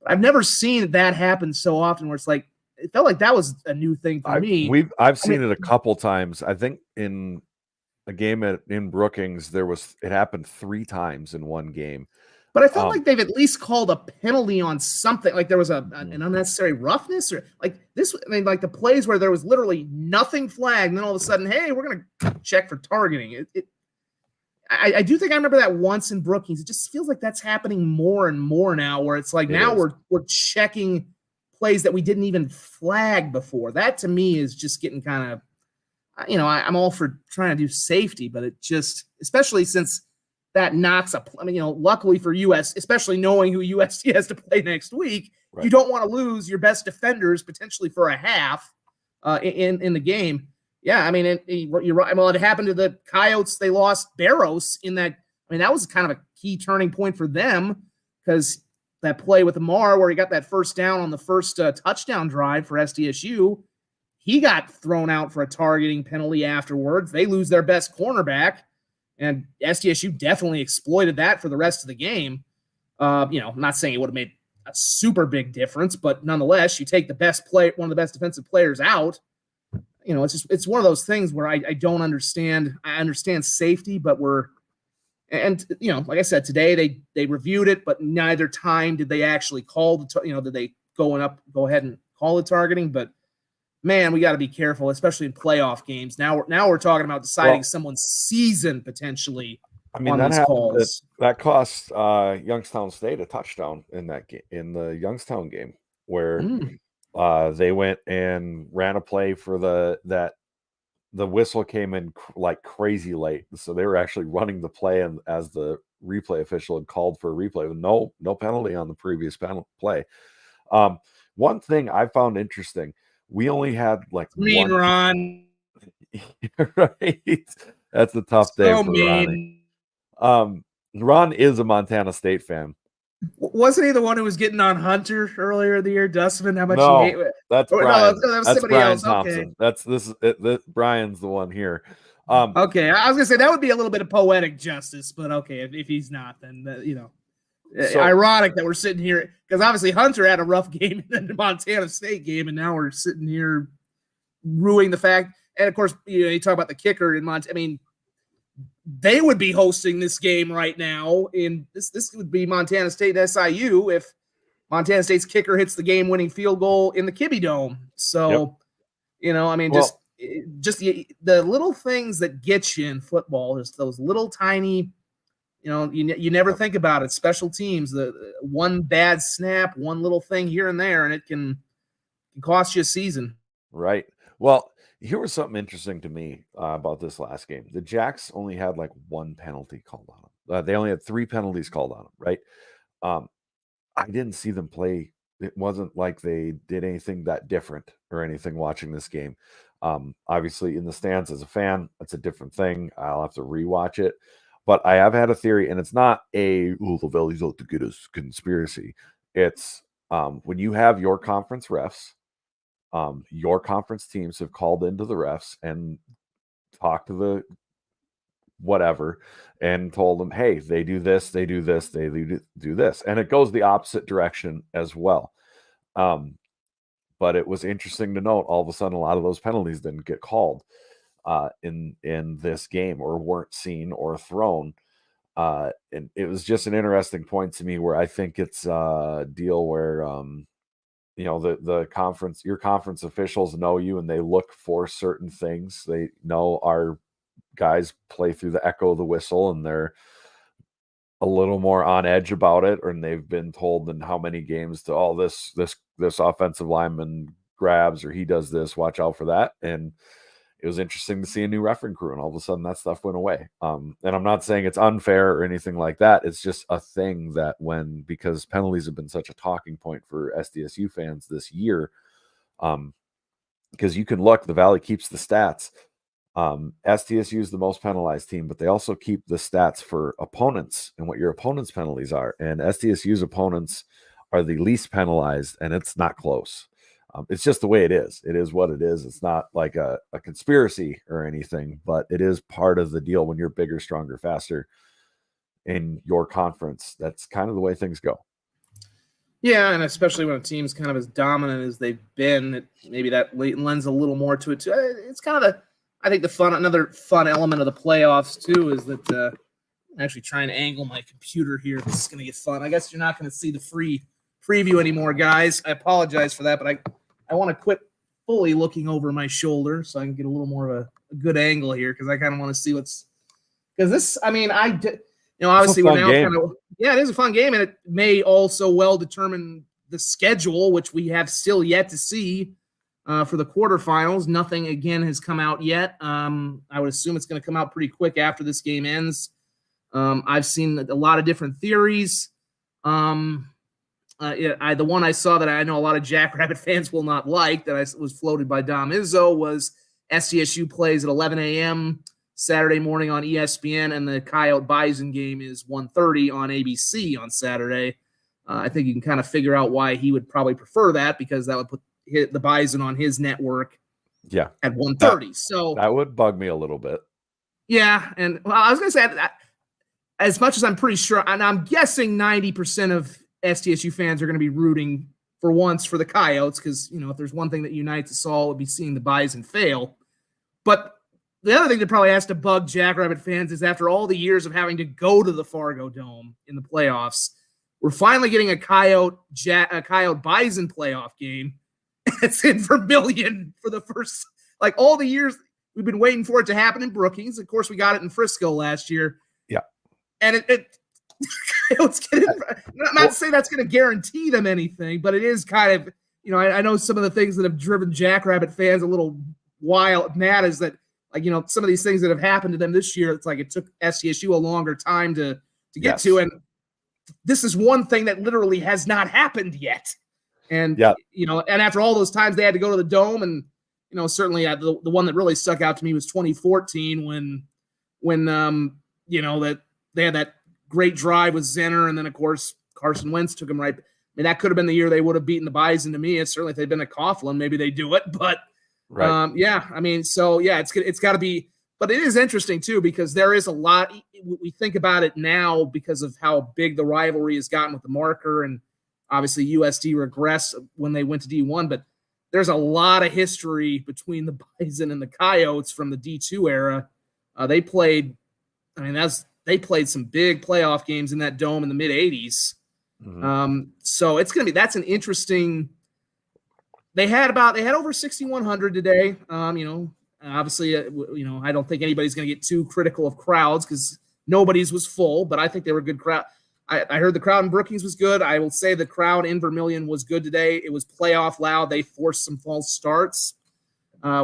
I've never seen that happen so often where it's like, it felt like that was a new thing for me. I've seen it a couple times. I think in a game in Brookings, it happened 3 times in one game. But I felt like they've at least called a penalty on something. Like there was an unnecessary roughness, or like this. I mean, like the plays where there was literally nothing flagged, and then all of a sudden, hey, we're going to check for targeting. I do think I remember that once in Brookings. It just feels like that's happening more and more now, where it's like we're checking plays that we didn't even flag before. That to me is just getting kind of, I'm all for trying to do safety, but it just, especially since that knocks up. I mean, luckily for US, especially knowing who USD has to play next week, right, you don't want to lose your best defenders potentially for a half in the game. Yeah, I mean, you're right. Well, it happened to the Coyotes. They lost Barros in that. I mean, that was kind of a key turning point for them, because that play with Amar where he got that first down on the first touchdown drive for SDSU, he got thrown out for a targeting penalty afterwards. They lose their best cornerback, and SDSU definitely exploited that for the rest of the game. I'm not saying it would have made a super big difference, but nonetheless, you take one of the best defensive players out. It's one of those things where I don't understand. I understand safety, but like I said, today they reviewed it, but neither time did they actually call did they go ahead and call the targeting. But man, we got to be careful, especially in playoff games. Now we're talking about deciding someone's season potentially. I mean, on these calls. That cost Youngstown State a touchdown in that game, in the Youngstown game, where they went and ran a play for the whistle came in like crazy late, so they were actually running the play, and as the replay official had called for a replay, with no penalty on the previous play. One thing I found interesting, we only had like one. Ron. Right, that's a tough day for Ronnie. Ron is a Montana State fan. Wasn't he the one who was getting on Hunter earlier in the year, Dustman? How much he hate it? That's Brian. No, that was somebody Brian else. Thompson. Okay. Brian's the one here. Okay, I was gonna say that would be a little bit of poetic justice, but okay, if he's not, then ironic that we're sitting here, because obviously Hunter had a rough game in the Montana State game, and now we're sitting here ruining the fact. And of course, you talk about the kicker in Montana. I mean, they would be hosting this game right now. This would be Montana State SIU if Montana State's kicker hits the game-winning field goal in the Kibbe Dome. So, just the little things that get you in football, just those little tiny, you never think about it. Special teams, the one bad snap, one little thing here and there, and it can cost you a season. Right. Well, here was something interesting to me about this last game. The Jacks only had like 1 penalty called on them. They only had 3 penalties called on them, right? I didn't see them play. It wasn't like they did anything that different or anything watching this game. Obviously, in the stands as a fan, that's a different thing. I'll have to rewatch it. But I have had a theory, and it's not the Valley's out to get us conspiracy. It's when you have your conference refs, your conference teams have called into the refs and talked to the whatever and told them, hey, they do this, they do this, they do this. And it goes the opposite direction as well. But it was interesting to note, all of a sudden, a lot of those penalties didn't get called in this game, or weren't seen or thrown. And it was just an interesting point to me, where I think it's a deal where the conference, your conference officials know you, and they look for certain things. They know our guys play through the echo of the whistle, and they're a little more on edge about it, and they've been told in how many games to this offensive lineman grabs, or he does this, watch out for that. And it was interesting to see a new refereeing crew, and all of a sudden that stuff went away. And I'm not saying it's unfair or anything like that. It's just a thing that because penalties have been such a talking point for SDSU fans this year, because you can look, the Valley keeps the stats. SDSU is the most penalized team, but they also keep the stats for opponents and what your opponent's penalties are. And SDSU's opponents are the least penalized, and it's not close. It's just the way it is. It is what it is. It's not like a conspiracy or anything, but it is part of the deal when you're bigger, stronger, faster in your conference. That's kind of the way things go. Yeah, and especially when a team's kind of as dominant as they've been, maybe that lends a little more to it too. It's kind of I think another fun element of the playoffs too is that I'm actually trying to angle my computer here. This is going to get fun. I guess you're not going to see the free preview anymore, guys. I apologize for that, but I want to quit fully looking over my shoulder so I can get a little more of a good angle here because I kind of want to see what's because this. I mean, obviously we're now kind of it is a fun game, and it may also well determine the schedule, which we have still yet to see for the quarterfinals. Nothing again has come out yet. I would assume it's going to come out pretty quick after this game ends. I've seen a lot of different theories. The one I saw that I know a lot of Jackrabbit fans will not like that was floated by Dom Izzo was SDSU plays at 11 a.m. Saturday morning on ESPN, and the Coyote Bison game is 1:30 on ABC on Saturday. I think you can kind of figure out why he would probably prefer that because that would put the Bison on his network at 1:30. So that would bug me a little bit. Yeah, and I was going to say that as much as I'm pretty sure, and I'm guessing 90% of SDSU fans are going to be rooting for once for the Coyotes because, if there's one thing that unites us all, it would be seeing the Bison fail. But the other thing that probably has to bug Jackrabbit fans is after all the years of having to go to the Fargo Dome in the playoffs, we're finally getting a Coyote Bison playoff game. It's in Vermillion for the first, all the years we've been waiting for it to happen in Brookings. Of course, we got it in Frisco last year. Yeah. And not to say that's going to guarantee them anything, but it is kind of, I know some of the things that have driven Jackrabbit fans a little mad is that, some of these things that have happened to them this year, it's like it took SDSU a longer time to get to. And this is one thing that literally has not happened yet. And, and after all those times they had to go to the Dome and, certainly the one that really stuck out to me was 2014 when that they had that great drive with Zenner, and then of course Carson Wentz took him right. I mean, that could have been the year they would have beaten the Bison. To me, it's certainly if they'd been a Coughlin, maybe they do it. But it's got to be. But it is interesting too because there is a lot. We think about it now because of how big the rivalry has gotten with the marker, and obviously USD regressed when they went to D1. But there's a lot of history between the Bison and the Coyotes from the D2 era. They played. I mean, they played some big playoff games in that dome in the mid 80s. Mm-hmm. So it's going to be, that's an interesting, they had over 6,100 today. Obviously, I don't think anybody's going to get too critical of crowds because nobody's was full, but I think they were a good crowd. I heard the crowd in Brookings was good. I will say the crowd in Vermillion was good today. It was playoff loud. They forced some false starts.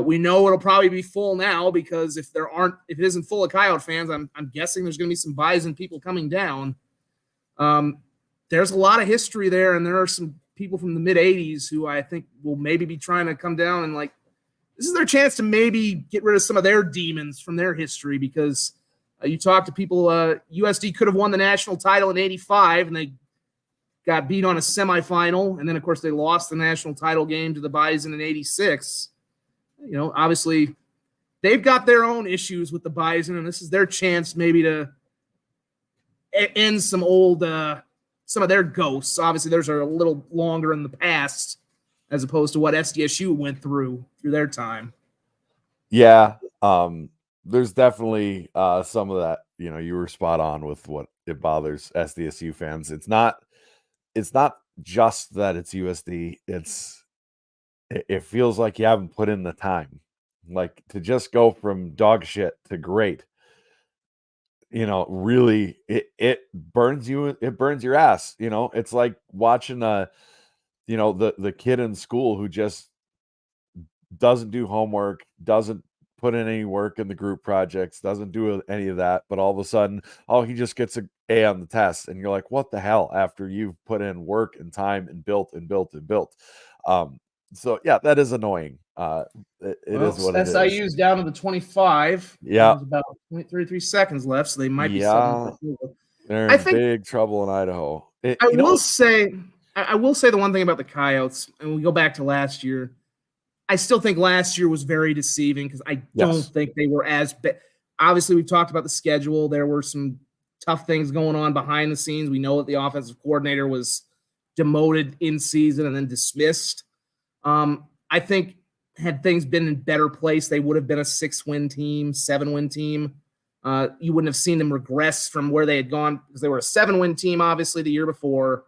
We know it'll probably be full now because if it isn't full of Coyote fans, I'm guessing there's going to be some Bison people coming down. There's a lot of history there, and there are some people from the mid '80s who I think will maybe be trying to come down and this is their chance to maybe get rid of some of their demons from their history because you talk to people. USD could have won the national title in '85, and they got beat on a semifinal, and then of course they lost the national title game to the Bison in '86. Obviously they've got their own issues with the Bison, and this is their chance maybe to end some old, some of their ghosts. Obviously, theirs are a little longer in the past as opposed to what SDSU went through their time. Yeah. There's definitely some of that, you were spot on with what it bothers SDSU fans. It's not just that it's USD. It feels like you haven't put in the time, to just go from dog shit to great. Really, it burns you. It burns your ass. It's like watching the kid in school who just doesn't do homework, doesn't put in any work in the group projects, doesn't do any of that. But all of a sudden, he just gets an A on the test, and you're like, what the hell? After you've put in work and time and built and built and built. So yeah, that is annoying. It Well, is what it is. SIU's down to the 25. Yeah, There's about 0.33 seconds left, so they might be suddenly. yeah, they're I in think big trouble in Idaho. I will say, I will say the one thing about the Coyotes, and we go back to last year. I still think last year was very deceiving because I don't Yes, think they were as obviously, we've talked about the schedule. There were some tough things going on behind the scenes. We know that the offensive coordinator was demoted in season and then dismissed. I think had things been in better place, they would have been a 6-win team, 7-win team. You wouldn't have seen them regress from where they had gone because they were a 7-win team, obviously, the year before.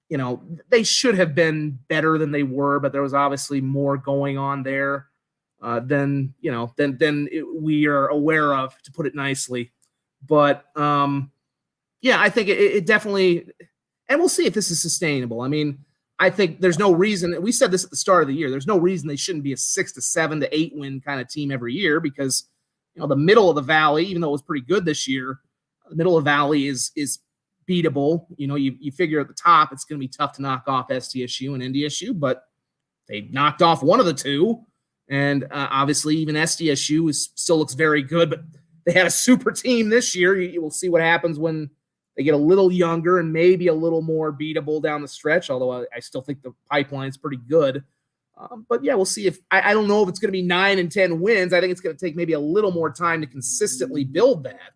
You know, they should have been better than they were, but there was obviously more going on there than we are aware of, to put it nicely. But yeah, I think it definitely, and we'll see if this is sustainable. I mean, I think there's no reason. We said this at the start of the year. There's no reason they shouldn't be a 6 to 7 to 8 win kind of team every year because the middle of the valley, even though it was pretty good this year, the middle of the valley is beatable. You figure at the top it's going to be tough to knock off SDSU and NDSU, but they knocked off one of the two, and obviously even SDSU still looks very good. But they had a super team this year. You will see what happens when they get a little younger and maybe a little more beatable down the stretch, although I still think the pipeline is pretty good. But yeah, we'll see if I don't know if it's going to be 9 and 10 wins. I think it's going to take maybe a little more time to consistently build that.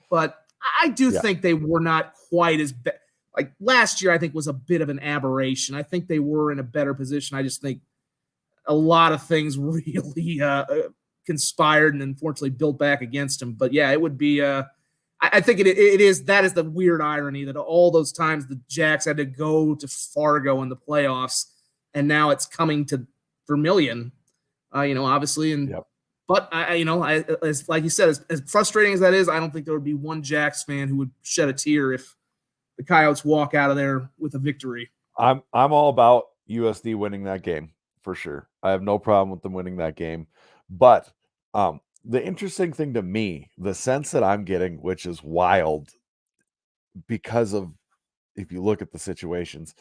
But I do think they were not quite as bad. Like last year, I think was a bit of an aberration. I think they were in a better position. I just think a lot of things really conspired and unfortunately built back against them. But yeah, it would be. I think it is. That is the weird irony that all those times the Jacks had to go to Fargo in the playoffs, and now it's coming to Vermilion. Obviously, and but as like you said, as frustrating as that is, I don't think there would be one Jacks fan who would shed a tear if the Coyotes walk out of there with a victory. I'm all about USD winning that game for sure. I have no problem with them winning that game. But the interesting thing to me, the sense that I'm getting, which is wild because of if you look at the situations,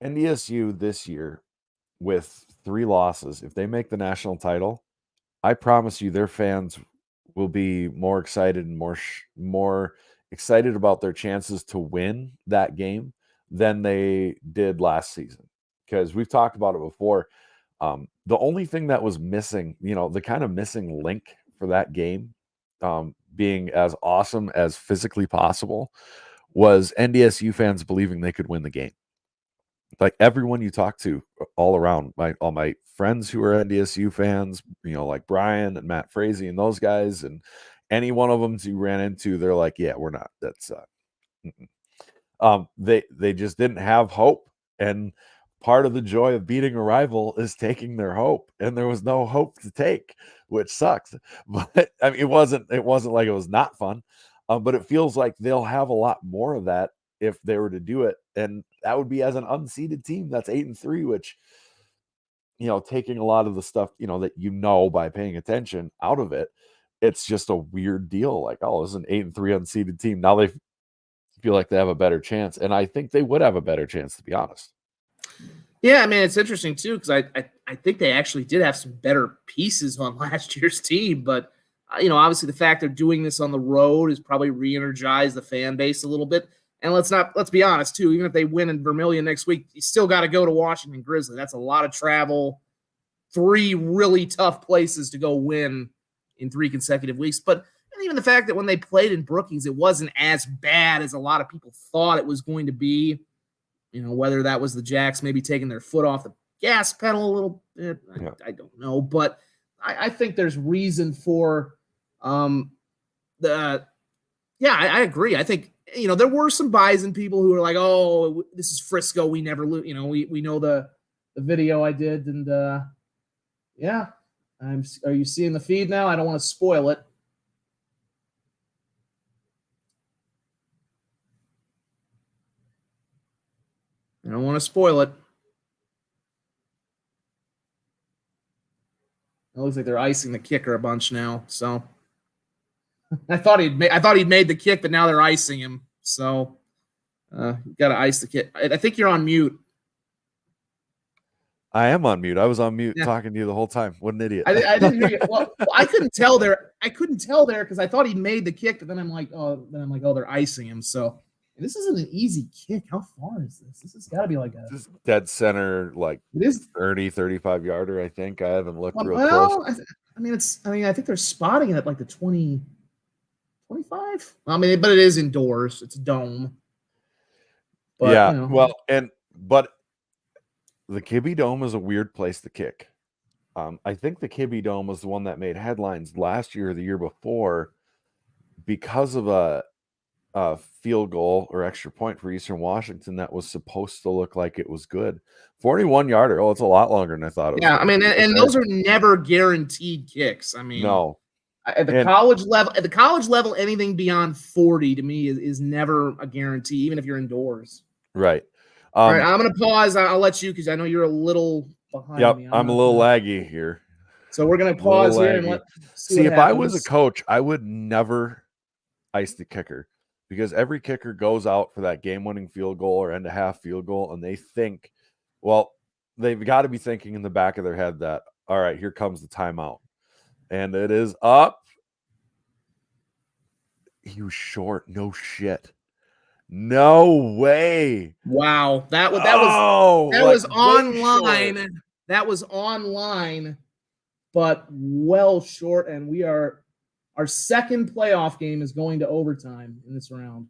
NDSU this year with 3 losses, if they make the national title, I promise you their fans will be more excited and more excited about their chances to win that game than they did last season. Because we've talked about it before. The only thing that was missing, the kind of missing link for that game, being as awesome as physically possible, was NDSU fans believing they could win the game. Like everyone you talk to all around, all my friends who are NDSU fans, like Brian and Matt Frazee and those guys, and any one of them you ran into, they're like, yeah, we're not. That's they just didn't have hope, and part of the joy of beating a rival is taking their hope, and there was no hope to take, which sucks. But I mean, it wasn't like it was not fun, but it feels like they'll have a lot more of that if they were to do it, and that would be as an unseeded team that's 8-3, which taking a lot of the stuff that by paying attention out of it, it's just a weird deal. Like, oh, this is an 8-3 unseeded team. Now they feel like they have a better chance, and I think they would have a better chance, to be honest. Yeah, I mean, it's interesting too because I think they actually did have some better pieces on last year's team, but obviously the fact they're doing this on the road is probably re-energized the fan base a little bit. And let's be honest too, even if they win in Vermilion next week, you still got to go to Washington Grizzly. That's a lot of travel, 3 really tough places to go win in 3 consecutive weeks. But even the fact that when they played in Brookings, it wasn't as bad as a lot of people thought it was going to be. Whether that was the Jacks maybe taking their foot off the gas pedal a little bit, I don't know. But I think there's reason for I agree. I think, there were some Bison people who were like, oh, this is Frisco. We never lose. We know the video I did. And yeah, are you seeing the feed now? I don't want to spoil it. I don't want to spoil it. It looks like they're icing the kicker a bunch now. So I thought he'd made the kick, but now they're icing him. So you got to ice the kick. I think you're on mute. I am on mute. I was on mute Yeah. talking to you the whole time. What an idiot. I didn't hear you. Well, I couldn't tell there. I couldn't tell there because I thought he made the kick, but then I'm like, oh, they're icing him. So this isn't an easy kick. How far is this? This has got to be like a Just dead center, like it is 30, 35 yarder, I think. I haven't looked real well, close. I think they're spotting it at like the 20, 25. I mean, but it is indoors. It's a dome. But, Yeah, you know. well, but the Kibbe Dome is a weird place to kick. I think the Kibbe Dome was the one that made headlines last year or the year before because of a field goal or extra point for Eastern Washington that was supposed to look like it was good. 41 yarder. Oh, it's a lot longer than I thought it was. Yeah, I mean, and those are never guaranteed kicks. I mean, no. At the college level, anything beyond 40 to me is never a guarantee, even if you're indoors. Right. All right, I'm gonna pause. I'll let you because I know you're a little behind me. I'm a little laggy here. So we're gonna pause here and see if I was a coach, I would never ice the kicker because every kicker goes out for that game-winning field goal or end of half field goal, and they think, well, they've got to be thinking in the back of their head that, all right, here comes the timeout. And it is up. He was short. No shit. No way. Wow. That was online. Short. That was online, but well short. And our second playoff game is going to overtime in this round.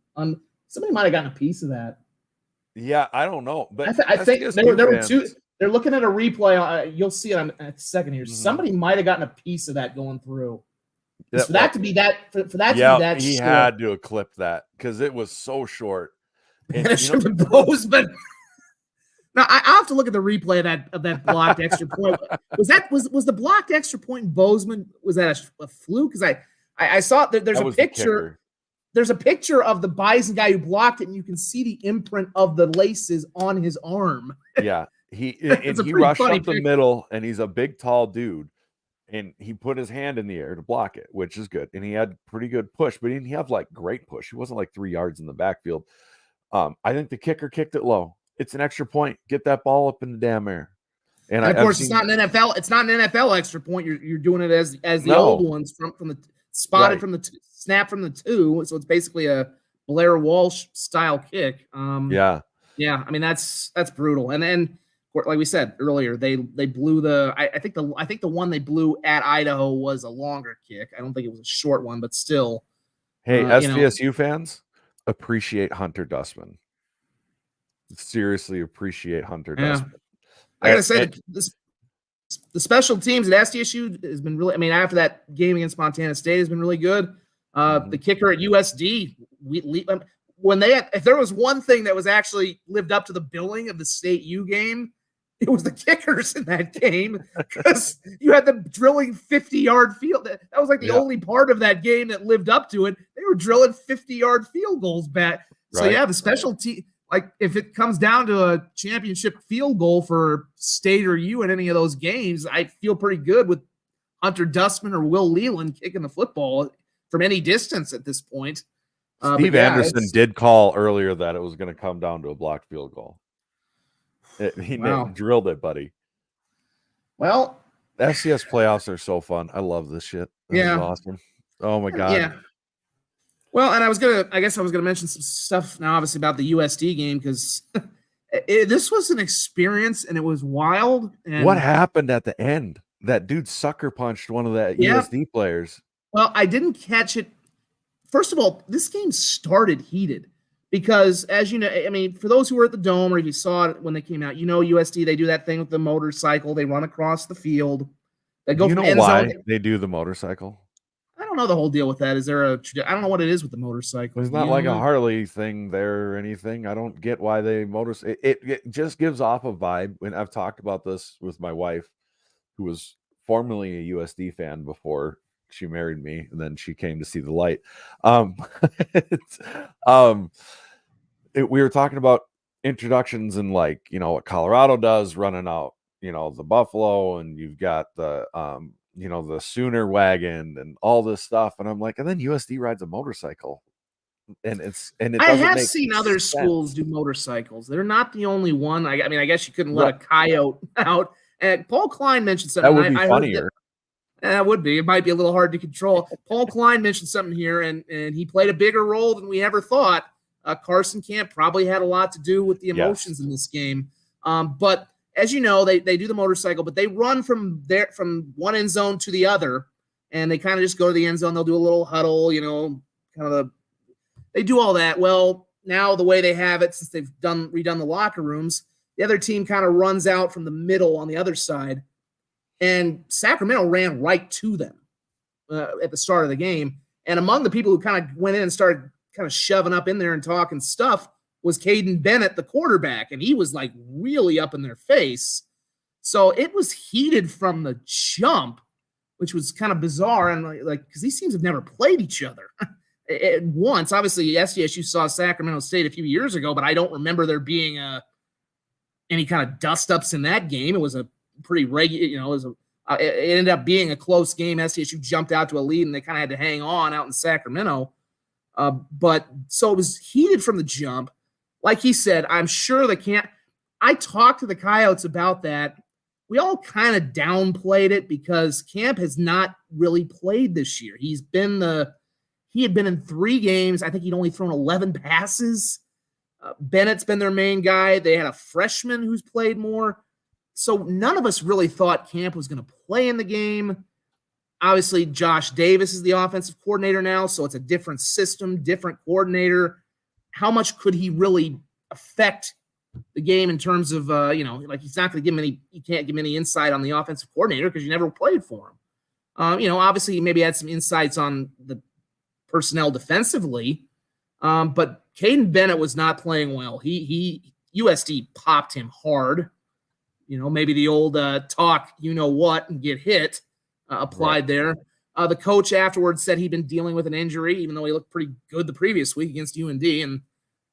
Somebody might have gotten a piece of that. Yeah, I don't know. But I think there were two. They're looking at a replay. You'll see it in a second here. Mm-hmm. Somebody might have gotten a piece of that going through. For that to be that he short. had to clip that because it was so short. And it should have been Bozeman. Now I have to look at the replay of that blocked extra point. Was the blocked extra point in Bozeman? Was that a fluke? Because I saw that there's a picture. There's a picture of the Bison guy who blocked it, and you can see the imprint of the laces on his arm. Yeah. He rushed up the middle, and he's a big, tall dude, and he put his hand in the air to block it, which is good. And he had pretty good push, but he didn't have like great push. He wasn't like 3 yards in the backfield. I think the kicker kicked it low. It's an extra point. Get that ball up in the damn air. And of course, it's not an NFL. It's not an NFL extra point. You're doing it as the old ones from the spotted from the snap from the 2. So it's basically a Blair Walsh style kick. Yeah. I mean that's brutal. And then, like we said earlier, they blew I think the one they blew at Idaho was a longer kick. I don't think it was a short one, but still. Hey, SDSU fans, appreciate Hunter Dustman. Seriously appreciate Hunter Dustman. I gotta say the special teams at SDSU has been really. I mean, after that game against Montana State has been really good. The kicker at USD, if there was one thing that was actually lived up to the billing of the State U game, it was the kickers in that game because you had them drilling 50-yard field. That was like the only part of that game that lived up to it. They were drilling 50-yard field goals back. So the special team, like if it comes down to a championship field goal for State or U in any of those games, I feel pretty good with Hunter Dustman or Will Leland kicking the football from any distance at this point. Steve Anderson did call earlier that it was going to come down to a blocked field goal. He drilled it, buddy. Well, FCS playoffs are so fun. I love this shit. This is awesome. Oh my god. Yeah. Well, and I guess I was gonna mention some stuff now, obviously about the USD game because this was an experience and it was wild. And what happened at the end? That dude sucker punched one of the USD players. Well, I didn't catch it. First of all, this game started heated. Because, as you know, I mean, for those who were at the Dome or if you saw it when they came out, USD, they do that thing with the motorcycle. They run across the field. They go. You know why they do the motorcycle? I don't know the whole deal with that. Is there I don't know what it is with the motorcycle. It's not like a Harley thing there or anything. I don't get why they it just gives off a vibe. And I've talked about this with my wife, who was formerly a USD fan before she married me, and then she came to see the light. We were talking about introductions and what Colorado does, running out, the Buffalo, and you've got the the Sooner wagon and all this stuff. And I'm like, and then USD rides a motorcycle. and it I doesn't have make seen other schools sense. do motorcycles. They're not the only one. I mean, I guess you couldn't let Right. a coyote out. And Paul Klein mentioned That something. would be I heard that. funnier. That would be. It might be a little hard to control. Paul Klein mentioned something here, and he played a bigger role than we ever thought. Carson Camp probably had a lot to do with the emotions in this game. But as you know, they do the motorcycle, but they run from one end zone to the other, and they kind of just go to the end zone. They'll do a little huddle, kind of they do all that. Well, now the way they have it, since they've redone the locker rooms, the other team kind of runs out from the middle on the other side. And Sacramento ran right to them at the start of the game. And among the people who kind of went in and started kind of shoving up in there and talking stuff was Caden Bennett, the quarterback. And he was like really up in their face. So it was heated from the jump, which was kind of bizarre. And like, because these teams have never played each other once. Obviously, SDSU saw Sacramento State a few years ago, but I don't remember there being any kind of dust ups in that game. It was a pretty regular, it ended up being a close game. SDSU jumped out to a lead, and they kind of had to hang on out in Sacramento. But so it was heated from the jump. Like he said, I'm sure the camp. I talked to the Coyotes about that. We all kind of downplayed it because Camp has not really played this year. He had been in 3 games. I think he'd only thrown 11 passes. Bennett's been their main guy. They had a freshman who's played more. So none of us really thought Camp was going to play in the game. Obviously, Josh Davis is the offensive coordinator now, so it's a different system, different coordinator. How much could he really affect the game in terms of, like he's not going to give him you can't give him any insight on the offensive coordinator because you never played for him. Obviously, he maybe had some insights on the personnel defensively, but Caden Bennett was not playing well. USD popped him hard. Maybe the old talk, and get hit applied there. The coach afterwards said he'd been dealing with an injury, even though he looked pretty good the previous week against UND. And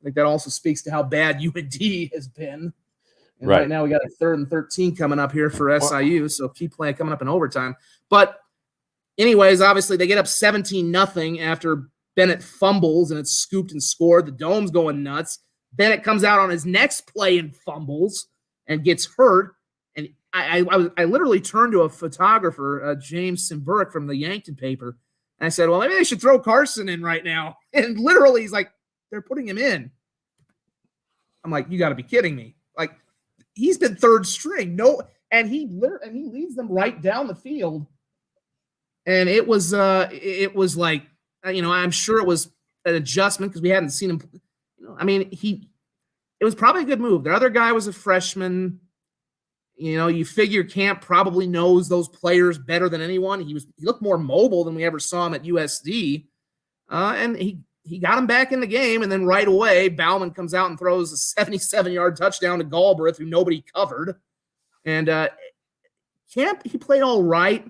I think that also speaks to how bad UND has been. And right now we got a 3rd and 13 coming up here for SIU. So keep playing coming up in overtime. But anyways, obviously they get up 17-0 after Bennett fumbles and it's scooped and scored. The Dome's going nuts. Bennett comes out on his next play and fumbles and gets hurt. And I literally turned to a photographer, James Simburg from the Yankton paper, and I said, well, maybe they should throw Carson in right now. And literally he's like, they're putting him in. I'm like, you got to be kidding me. Like, he's been 3rd string. No, and he leads them right down the field. And it was like, I'm sure it was an adjustment because we hadn't seen him. It was probably a good move. Their other guy was a freshman. You figure Camp probably knows those players better than anyone. He looked more mobile than we ever saw him at USD. And he got him back in the game. And then right away, Bauman comes out and throws a 77-yard touchdown to Galbraith, who nobody covered. And Camp, he played all right.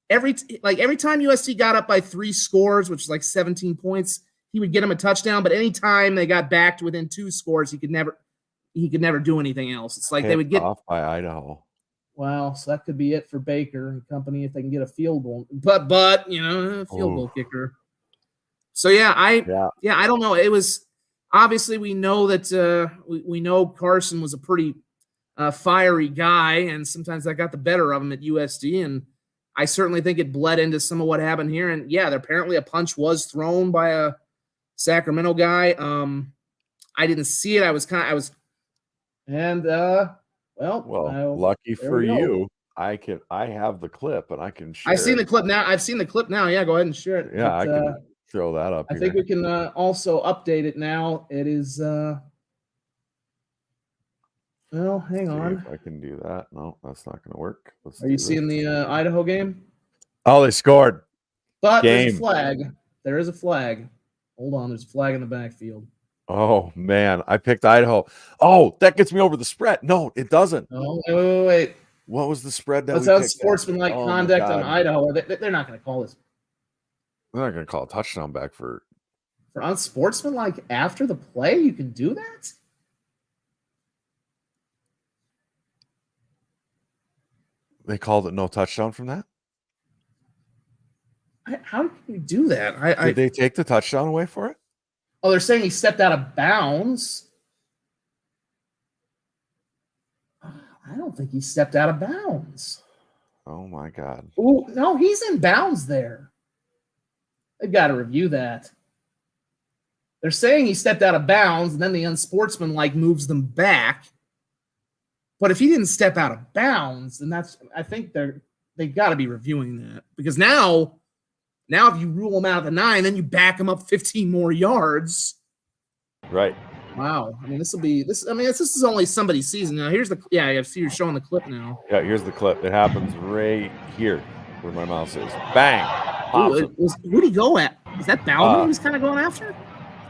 Every time USC got up by 3 scores, which is like 17 points, he would get him a touchdown. But anytime they got back to within 2 scores, he could never do anything else. It's like they would get off by Idaho. Wow, so that could be it for Baker and company if they can get a field goal. But field goal kicker. So I don't know. It was obviously we know that we know Carson was a pretty fiery guy, and sometimes that got the better of him at USD, and I certainly think it bled into some of what happened here. And apparently a punch was thrown by a Sacramento guy. I didn't see it. Lucky for you, I have the clip and I can share. I've seen the clip now. Yeah, go ahead and share it. Yeah, I can throw that up. I think we can also update it now. It is. Well, hang on. If I can do that. No, that's not going to work. Are you seeing the Idaho game? Oh, they scored. But there's a flag. There is a flag. Hold on. There's a flag in the backfield. Oh, man. I picked Idaho. Oh, that gets me over the spread. No, it doesn't. Oh, wait. What was the spread that was unsportsmanlike conduct on Idaho? They're not going to call this. They're not going to call a touchdown back for unsportsmanlike after the play? You can do that? They called it no touchdown from that? How can you do that? Did they take the touchdown away for it? Oh, they're saying he stepped out of bounds. I don't think he stepped out of bounds. Oh my God. Oh, no, he's in bounds there. They've got to review that. They're saying he stepped out of bounds, and then the unsportsmanlike moves them back. But if he didn't step out of bounds, then I think they've got to be reviewing that. Because now if you rule him out of the 9, then you back him up 15 more yards. Right. Wow. I mean, this is only somebody's season. Now, here's I see you're showing the clip now. Yeah, here's the clip. It happens right here where my mouse is. Bang. Who'd he go at? Is that Bauman he was kind of going after?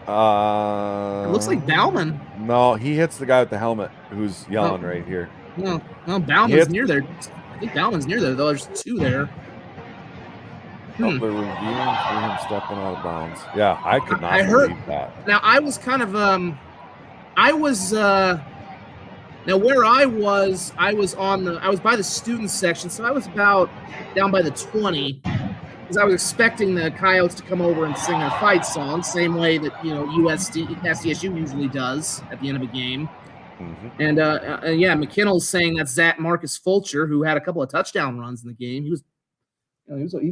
It looks like Bauman. No, he hits the guy with the helmet who's yelling right here. No, Bauman's near there. I think Bauman's near there, though. There's 2 there. They're reviewing for him stepping out of bounds. Yeah, I could not believe that. Now, I was kind of now where I was by the student section, so I was about down by the 20, because I was expecting the Coyotes to come over and sing their fight song, same way that SDSU usually does at the end of a game. Mm-hmm. And McKinnell's saying that's Zach Marcus Fulcher, who had a couple of touchdown runs in the game. He was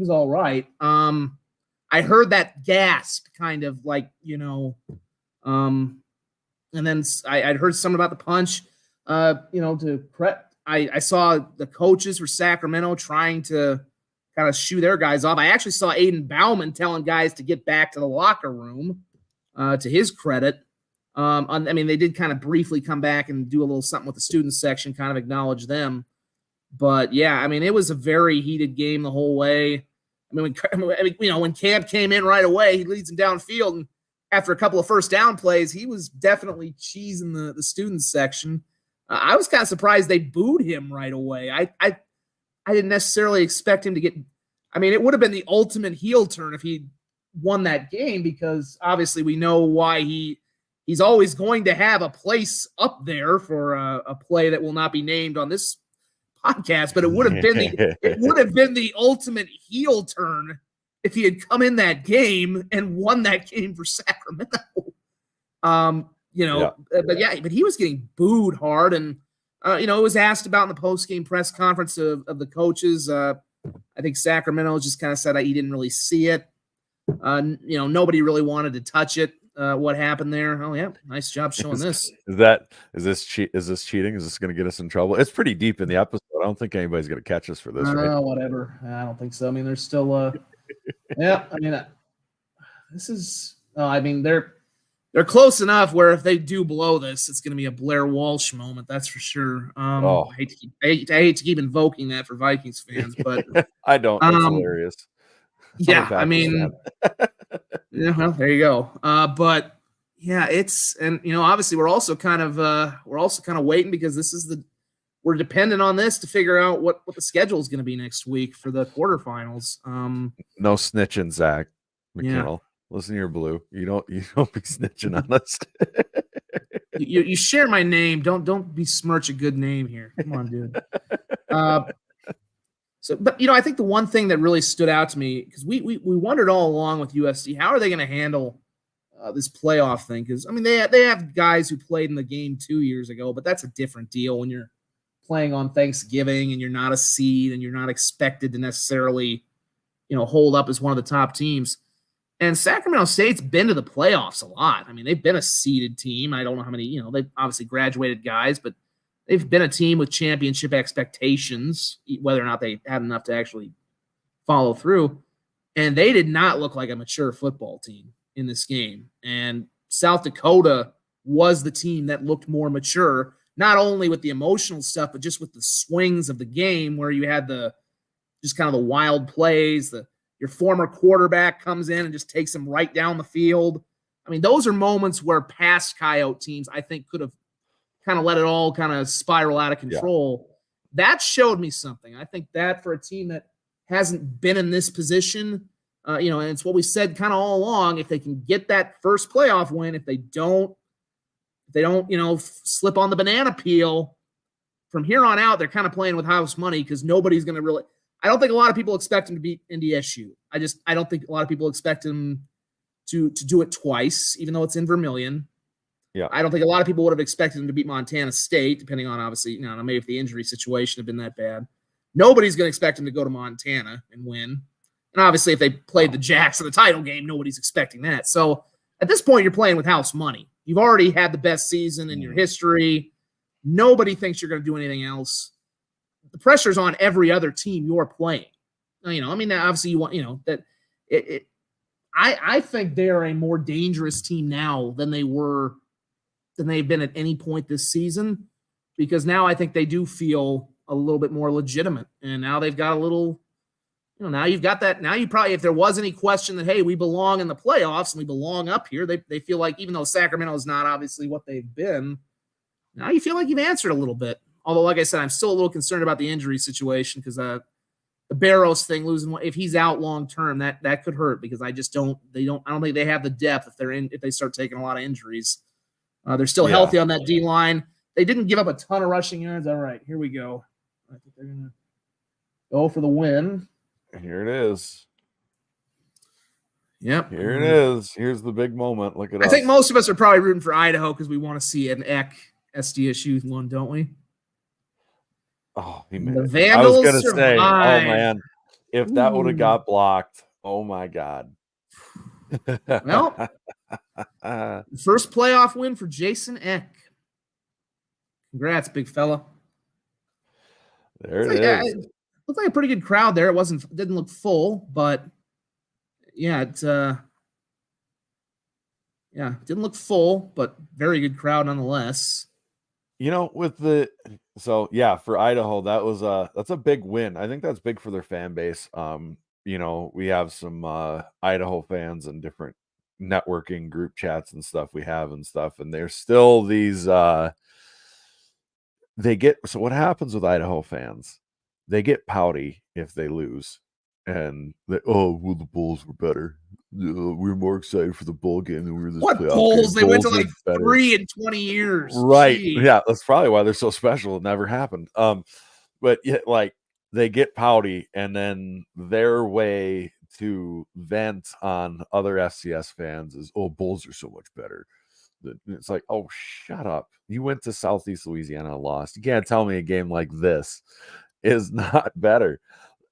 all right. I heard that gasp, kind of like, and then I'd heard something about the punch. I saw the coaches for Sacramento trying to kind of shoo their guys off. I actually saw Aiden Bauman telling guys to get back to the locker room, to his credit. They did kind of briefly come back and do a little something with the student section, kind of acknowledge them. But yeah, it was a very heated game the whole way. When Camp came in right away, he leads him downfield, and after a couple of first down plays, he was definitely cheesing the student section. I was kind of surprised they booed him right away. I didn't necessarily expect him to get. It would have been the ultimate heel turn if he won that game, because obviously we know why he's always going to have a place up there for a play that will not be named on this podcast, but it would have been the ultimate heel turn if he had come in that game and won that game for Sacramento. But he was getting booed hard, and it was asked about in the post-game press conference of the coaches. I think Sacramento just kind of said he didn't really see it. Nobody really wanted to touch it. What happened there? Oh yeah, nice job showing this. Is this cheating? Is this going to get us in trouble? It's pretty deep in the episode. I don't think anybody's going to catch us for this. Right? Whatever. I don't think so. There's still. Yeah. This is. They're close enough where if they do blow this, it's going to be a Blair Walsh moment. That's for sure. I hate to keep invoking that for Vikings fans, but I don't. It's hilarious. Yeah, yeah, well, there you go. But yeah, obviously we're also kind of waiting, because we're dependent on this to figure out what the schedule is going to be next week for the quarterfinals. No snitching, Zach McKinnell. Yeah. Listen here, Blue. You don't be snitching on us. you share my name. Don't besmirch a good name here. Come on, dude. I think the one thing that really stood out to me, because we wondered all along with USC, how are they going to handle this playoff thing? Because they have guys who played in the game 2 years ago, but that's a different deal when you're playing on Thanksgiving and you're not a seed and you're not expected to necessarily, hold up as one of the top teams. And Sacramento State's been to the playoffs a lot. They've been a seeded team. I don't know how many. They've obviously graduated guys, but they've been a team with championship expectations, whether or not they had enough to actually follow through. And they did not look like a mature football team in this game. And South Dakota was the team that looked more mature, not only with the emotional stuff, but just with the swings of the game, where you had just kind of the wild plays. Your former quarterback comes in and just takes them right down the field. Those are moments where past Coyote teams, I think, could have kind of let it all kind of spiral out of control. Yeah. That showed me something. I think that for a team that hasn't been in this position, and it's what we said kind of all along, if they can get that first playoff win, if they don't, slip on the banana peel, from here on out, they're kind of playing with house money, because nobody's going to really, I don't think a lot of people expect them to beat NDSU. I don't think a lot of people expect them to do it twice, even though it's in Vermilion. Yeah. I don't think a lot of people would have expected them to beat Montana State, depending on, obviously, maybe if the injury situation had been that bad. Nobody's going to expect them to go to Montana and win. And obviously, if they played the Jacks in the title game, nobody's expecting that. So at this point, you're playing with house money. You've already had the best season in your history. Nobody thinks you're going to do anything else. The pressure's on every other team you're playing. Obviously, you want, that it. I think they are a more dangerous team now than they've been at any point this season, because now I think they do feel a little bit more legitimate. And now they've got a little, now you've got that. Now you probably, if there was any question that, hey, we belong in the playoffs and we belong up here, they feel like, even though Sacramento is not obviously what they've been, now you feel like you've answered a little bit. Although, like I said, I'm still a little concerned about the injury situation, because the Barrows thing, losing, if he's out long term, that could hurt, because I don't think they have the depth if they start taking a lot of injuries. They're still healthy on that D line. They didn't give up a ton of rushing yards. All right, here we go. I think they're gonna go for the win. Here it is. Yep. Here it is. Here's the big moment. Look at us. I think most of us are probably rooting for Idaho because we want to see an EC SDSU one, don't we? Oh, the Vandals. I was gonna say, oh man, if that would have got blocked, oh my God. Well, first playoff win for Jason Eck. Congrats, big fella. There it is. It looked like a pretty good crowd there. It didn't look full, but yeah, it didn't look full, but very good crowd nonetheless. For Idaho, that's a big win. I think that's big for their fan base. We have some Idaho fans and different networking group chats and stuff and there's still these so what happens with Idaho fans? They get pouty if they lose, and the Bulls were better. We were more excited for the bowl game than we were this what playoff Bulls? game. They went to like 3 in 20 years, right? Jeez. Yeah, that's probably why they're so special. It never happened. But yet, like, they get pouty, and then their way to vent on other FCS fans is, Bulls are so much better. It's like, oh, shut up. You went to Southeast Louisiana and lost. You can't tell me a game like this is not better.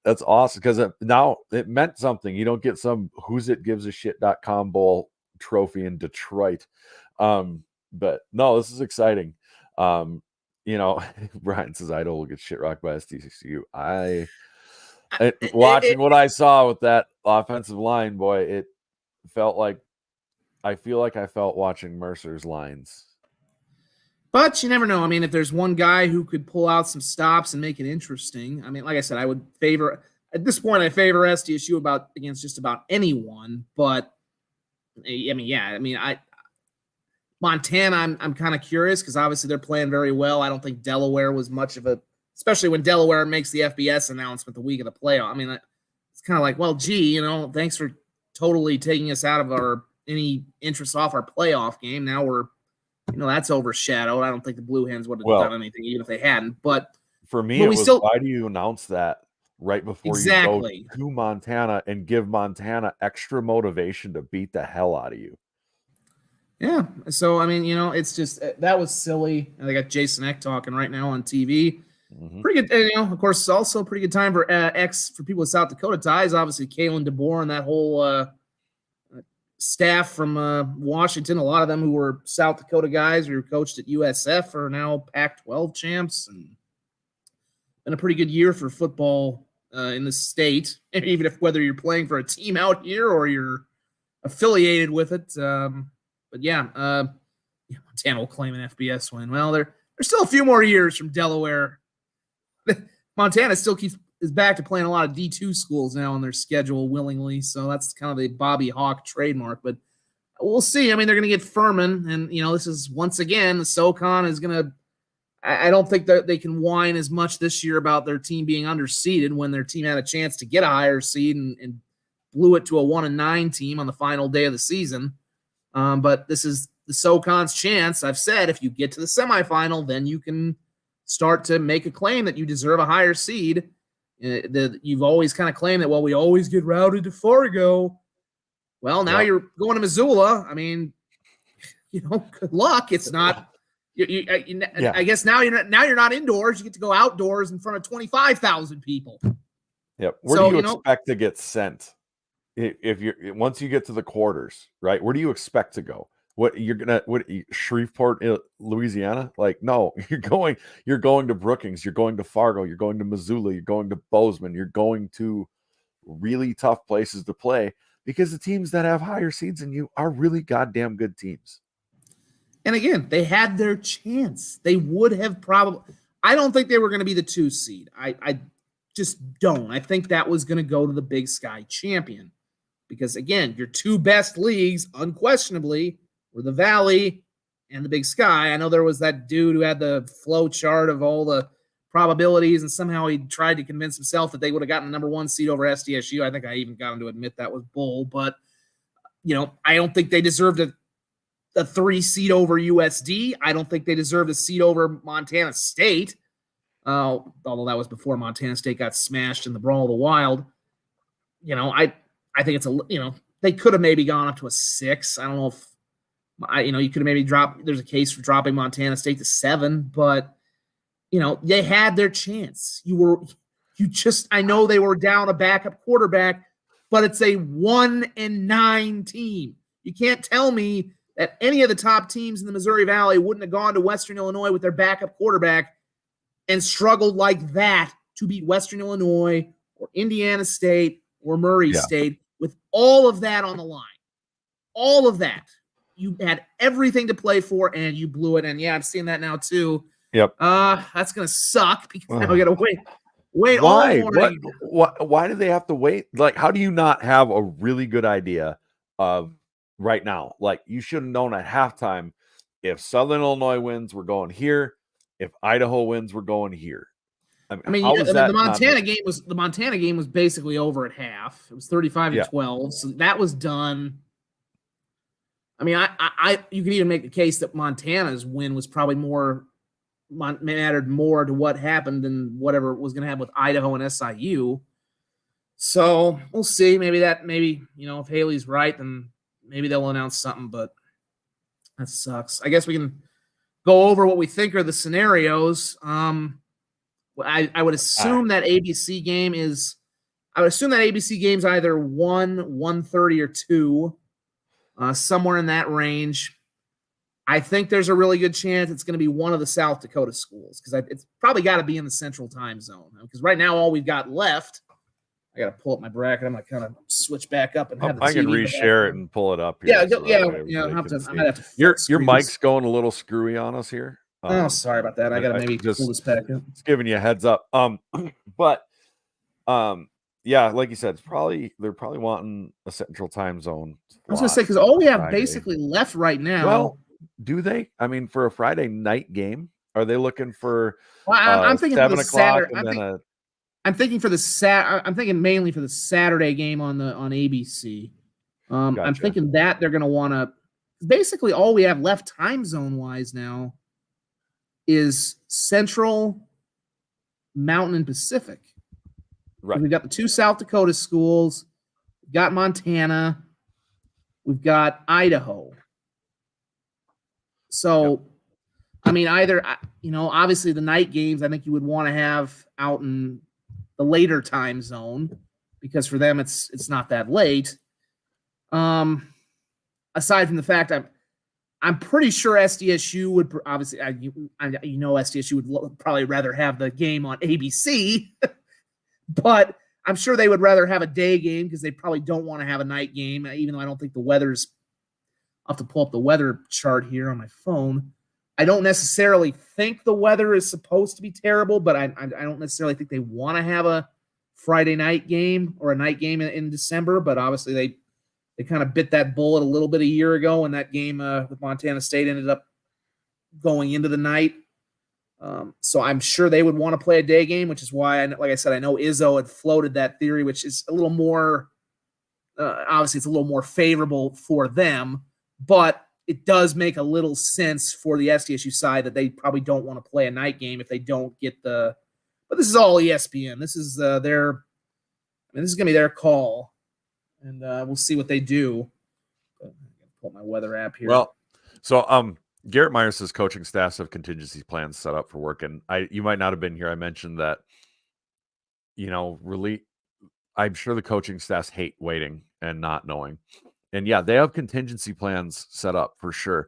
That's awesome, because now it meant something. You don't get some who'sitgivesashit.com bowl trophy in Detroit. But no, this is exciting. Brian says Idaho will get shit rocked by SDCU. Watching what I saw with that offensive line, boy, it felt like I felt watching Mercer's lines. But you never know. I mean, if there's one guy who could pull out some stops and make it interesting, I mean, like I said, at this point, I favor SDSU against just about anyone. But Montana, I'm kind of curious, because obviously they're playing very well. I don't think Delaware was much of especially when Delaware makes the FBS announcement the week of the playoff. I mean, it's kind of like, well, gee, thanks for totally taking us out of any interest off our playoff game. Now we're, that's overshadowed. I don't think the Blue Hens would have done anything even if they hadn't. But for me, why do you announce that right before you go to Montana and give Montana extra motivation to beat the hell out of you? Yeah. So, I mean, it's just, that was silly. And they got Jason Eck talking right now on TV. Mm-hmm. Pretty good. Of course, also a pretty good time for for people with South Dakota ties. Obviously, Kalen DeBoer and that whole staff from Washington, a lot of them who were South Dakota guys who were coached at USF are now Pac-12 champs, and been a pretty good year for football in the state, even whether you're playing for a team out here or you're affiliated with it. But Montana will claim an FBS win. Well, there's still a few more years from Delaware. Montana still is back to playing a lot of D2 schools now on their schedule willingly, so that's kind of the Bobby Hawk trademark. But we'll see. I mean, they're going to get Furman, and this is once again the SoCon is going to. I don't think that they can whine as much this year about their team being underseeded when their team had a chance to get a higher seed and blew it to a 1-9 team on the final day of the season. But this is the SoCon's chance. I've said if you get to the semifinal, then you can start to make a claim that you deserve a higher seed. You've always kind of claimed that, well, we always get routed to Fargo. Well, now you're going to Missoula. I mean, good luck. It's not. I guess now you're not indoors. You get to go outdoors in front of 25,000 people. Yep. Where do you expect to get sent if you're once you get to the quarters, right? Where do you expect to go? What Shreveport, Louisiana? Like, no, you're going to Brookings, you're going to Fargo, you're going to Missoula, you're going to Bozeman, you're going to really tough places to play because the teams that have higher seeds than you are really goddamn good teams. And again, they had their chance. They would have probably. I don't think they were going to be the 2 seed. I just don't. I think that was going to go to the Big Sky champion because, again, your 2 best leagues, unquestionably, were the Valley and the Big Sky. I know there was that dude who had the flow chart of all the probabilities, and somehow he tried to convince himself that they would have gotten the number 1 seed over SDSU. I think I even got him to admit that was bull. But, I don't think they deserved a 3 seed over USD. I don't think they deserved a seed over Montana State. Although that was before Montana State got smashed in the Brawl of the Wild. I think it's they could have maybe gone up to a 6. I don't know if you could have maybe dropped. There's a case for dropping Montana State to 7, but they had their chance. I know they were down a backup quarterback, but it's a 1-9 team. You can't tell me that any of the top teams in the Missouri Valley wouldn't have gone to Western Illinois with their backup quarterback and struggled like that to beat Western Illinois or Indiana State or Murray State with all of that on the line. All of that. You had everything to play for, and you blew it. And, I'm seeing that now too. Yep. That's going to suck because now we got to wait Why? all morning. Why do they have to wait? Like, how do you not have a really good idea of right now? Like, you should have known at halftime if Southern Illinois wins, we're going here. If Idaho wins, we're going here. The Montana game was basically over at half. It was 35-12, so that was done. I mean, you could even make the case that Montana's win was probably mattered more to what happened than whatever was going to happen with Idaho and SIU. So we'll see. Maybe if Haley's right, then maybe they'll announce something. But that sucks. I guess we can go over what we think are the scenarios. I would assume that ABC game is. I would assume that ABC game's either 1:30 or 2. Somewhere in that range. I think there's a really good chance it's going to be one of the South Dakota schools because it's probably got to be in the Central Time Zone because right now all we've got left. I got to pull up my bracket. I'm going to kind of switch back up and have the I can reshare it and pull it up here. I might have to. Your mic's going a little screwy on us here. Sorry about that. I got to maybe pull this back up. It's giving you a heads up. But like you said, they're probably wanting a Central Time Zone. I was going to say because all we have basically left right now. Well, do they? I mean, for a Friday night game, are they looking for? Well, I'm thinking 7 for the o'clock Saturday. I'm thinking mainly for the Saturday game on ABC. Gotcha. I'm thinking that they're going to want to. Basically, all we have left time zone wise now is Central, Mountain, and Pacific. Right. We've got the 2 South Dakota schools. We've got Montana. We've got Idaho. So, I mean, either, obviously the night games, I think you would want to have out in the later time zone because for them, it's not that late. Aside from the fact I'm pretty sure SDSU would obviously, SDSU would probably rather have the game on ABC, but I'm sure they would rather have a day game because they probably don't want to have a night game, even though I don't think the weather's. I'll have to pull up the weather chart here on my phone. I don't necessarily think the weather is supposed to be terrible, but I don't necessarily think they want to have a Friday night game or a night game in December. But obviously they kind of bit that bullet a little bit a year ago, and that game with Montana State ended up going into the night. So I'm sure they would want to play a day game, which is why, like I said, I know Izzo had floated that theory, which is a little more obviously it's a little more favorable for them. But it does make a little sense for the SDSU side that they probably don't want to play a night game if they don't get the. But this is all ESPN. This is this is going to be their call. and we'll see what they do. Pull my weather app here. Well, so Garrett Myers says coaching staffs have contingency plans set up for work, and you might not have been here. I mentioned that, really, I'm sure the coaching staffs hate waiting and not knowing. And yeah, they have contingency plans set up for sure.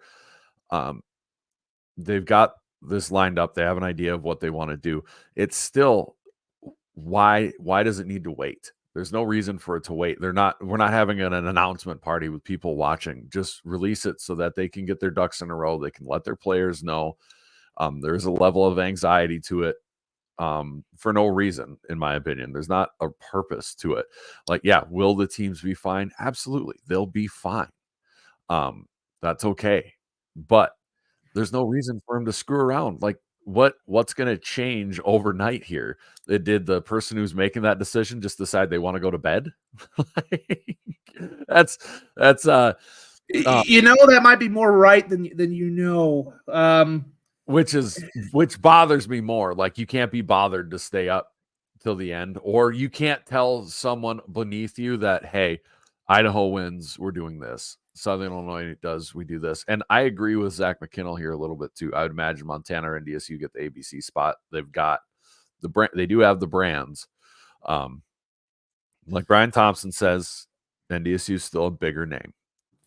They've got this lined up. They have an idea of what they want to do. It's still, why does it need to wait? There's no reason for it to wait. We're not having an announcement party with people watching. Just release it so that they can get their ducks in a row. They can let their players know. There's a level of anxiety to it for no reason, in my opinion. There's not a purpose to it. Like, yeah, will the teams be fine? Absolutely. They'll be fine. That's okay. But there's no reason for him to screw around. Like, what's going to change overnight here? Did the person who's making that decision just decide they want to go to bed? that's that might be more right than which bothers me more. Like, you can't be bothered to stay up till the end, or you can't tell someone beneath you that, hey, Idaho wins, we're doing this. Southern Illinois does, we do this. And I agree with Zach McKinnell here a little bit too. I would imagine Montana or NDSU get the ABC spot. They've got the brand. They do have the brands. Like Brian Thompson says, NDSU is still a bigger name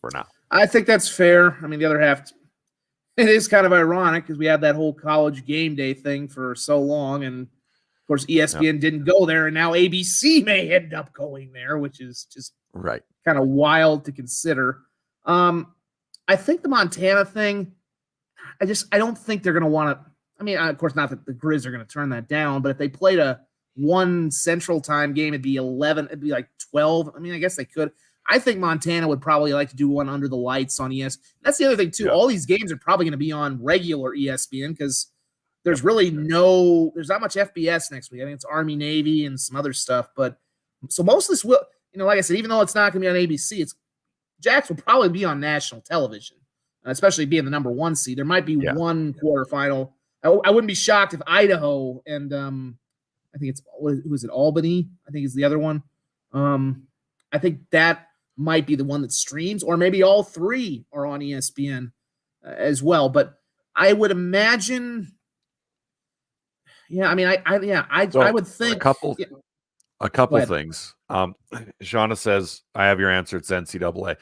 for now. I think that's fair. I mean, the other half, it is kind of ironic because we had that whole college game day thing for so long. And of course, ESPN didn't go there. And now ABC may end up going there, which is just right, kind of wild to consider. I think the Montana thing, I don't think they're going to want to. I mean, of course, not that the Grizz are going to turn that down, but if they played a 1 Central Time game, it'd be 11. It'd be like 12. I mean, I guess they could. I think Montana would probably like to do one under the lights on ESPN. That's the other thing, too. Yeah. All these games are probably going to be on regular ESPN because there's really there's not much FBS next week. I think it's Army, Navy, and some other stuff. But so most of this will, like I said, even though it's not going to be on ABC, Jacks will probably be on national television, especially being the number 1 seed. There might be one quarterfinal. I wouldn't be shocked if Idaho and I think was it Albany? I think is the other one. I think that might be the one that streams, or maybe all 3 are on ESPN as well. But I would imagine, I mean, I would think a couple things. Shauna says, I have your answer. It's NCAA.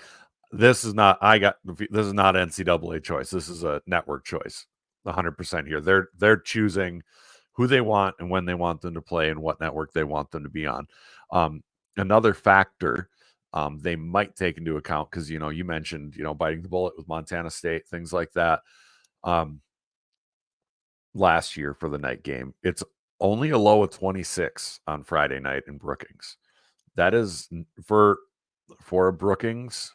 This is not NCAA choice. This is a network choice. 100% here. They're choosing who they want and when they want them to play and what network they want them to be on. Another factor they might take into account, because you mentioned biting the bullet with Montana State, things like that. Last year for the night game, it's only a low of 26 on Friday night in Brookings. That is for a Brookings,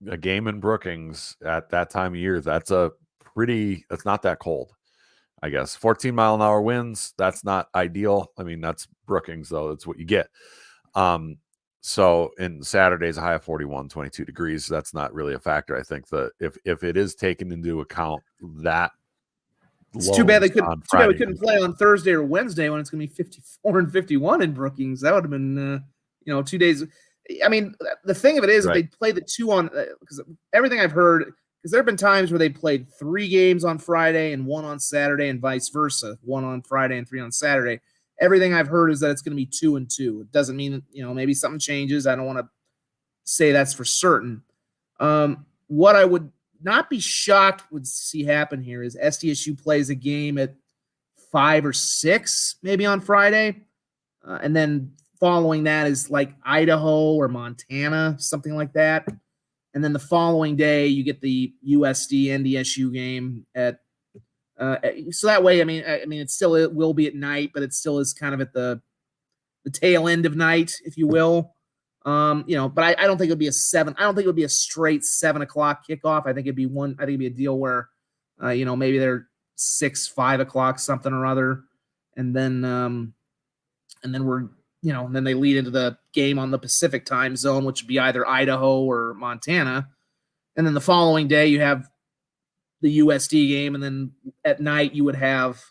a game in Brookings at that time of year. That's not that cold, I guess. 14-mile-an-hour winds. That's not ideal. I mean, that's Brookings though. That's what you get. So in Saturday's a high of 41, 22 degrees. That's not really a factor. I think that if it is taken into account, that it's too bad we couldn't play on Thursday or Wednesday when it's going to be 54 and 51 in Brookings. That would have been 2 days. I mean, the thing of it is, they play the 2 on, because everything I've heard, because there have been times where they played 3 games on Friday and 1 on Saturday, and vice versa, 1 on Friday and 3 on Saturday. Everything I've heard is that it's going to be 2 and 2. It doesn't mean maybe something changes. I don't want to say that's for certain. What I would not be shocked would see happen here is SDSU plays a game at 5 or 6 maybe on Friday, and then following that is like Idaho or Montana, something like that. And then the following day, you get the USD NDSU game at. So that way, I mean, it will be at night, but it still is kind of at the tail end of night, if you will. But I don't think it'll be a 7. I don't think it'll be a straight 7 o'clock kickoff. I think it'd be a deal where, maybe they're 6, 5 o'clock, something or other, and then we're. Then they lead into the game on the Pacific time zone, which would be either Idaho or Montana. And then the following day, you have the USD game. And then at night, you would have,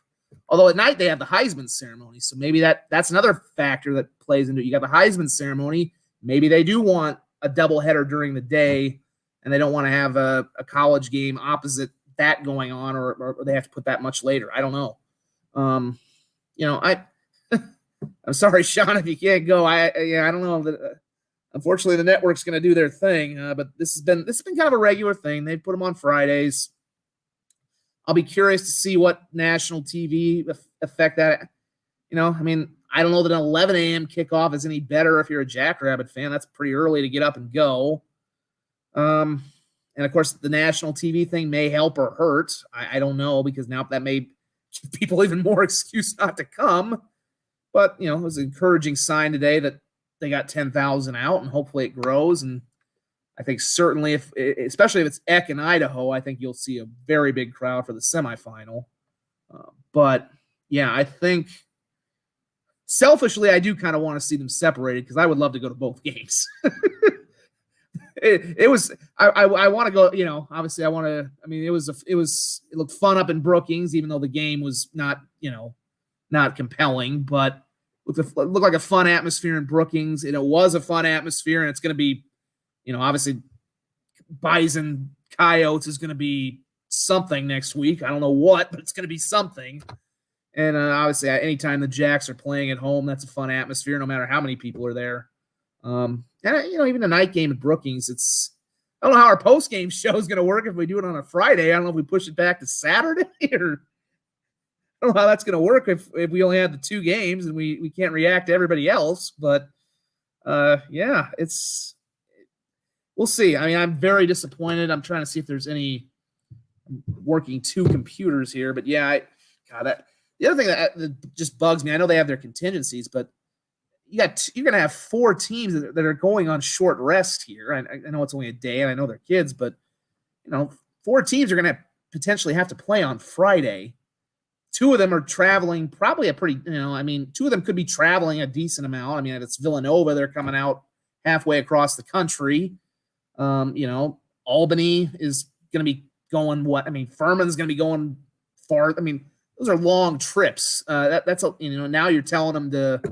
although at night they have the Heisman ceremony. So maybe that's another factor that plays into it. You got the Heisman ceremony. Maybe they do want a doubleheader during the day, and they don't want to have a college game opposite that going on, or they have to put that much later. I don't know. I'm sorry, Sean, if you can't go. I don't know. Unfortunately, the network's going to do their thing, but this has been kind of a regular thing. They put them on Fridays. I'll be curious to see what national TV effect that. I mean, I don't know that an 11 a.m. kickoff is any better if you're a Jackrabbit fan. That's pretty early to get up and go. And of course, the national TV thing may help or hurt. I don't know, because now that may give people even more excuse not to come. But, it was an encouraging sign today that they got 10,000 out, and hopefully it grows. And I think certainly, especially if it's Eck in Idaho, I think you'll see a very big crowd for the semifinal. But, yeah, I think selfishly, I do kind of want to see them separated, because I would love to go to both games. It want to go, obviously I want to, I mean, it looked fun up in Brookings, even though the game was not compelling, but it looked like a fun atmosphere in Brookings, and it was a fun atmosphere, and it's going to be, obviously Bison Coyotes is going to be something next week. I don't know what, but it's going to be something. And obviously, anytime the Jacks are playing at home, that's a fun atmosphere, no matter how many people are there. And even a night game at Brookings, I don't know how our post-game show is going to work if we do it on a Friday. I don't know if we push it back to Saturday, or I don't know how that's going to work if we only had the two games and we can't react to everybody else. But yeah, we'll see. I mean, I'm very disappointed. I'm trying to see if there's any working two computers here. But yeah, the other thing that just bugs me, I know they have their contingencies, but you're going to have four teams that are going on short rest here. I know it's only a day, and I know they're kids, but four teams are going to potentially have to play on Friday. Two of them are traveling probably two of them could be traveling a decent amount. I mean, if it's Villanova, they're coming out halfway across the country. Albany is going to be going Furman's going to be going far. I mean, those are long trips. Now you're telling them to.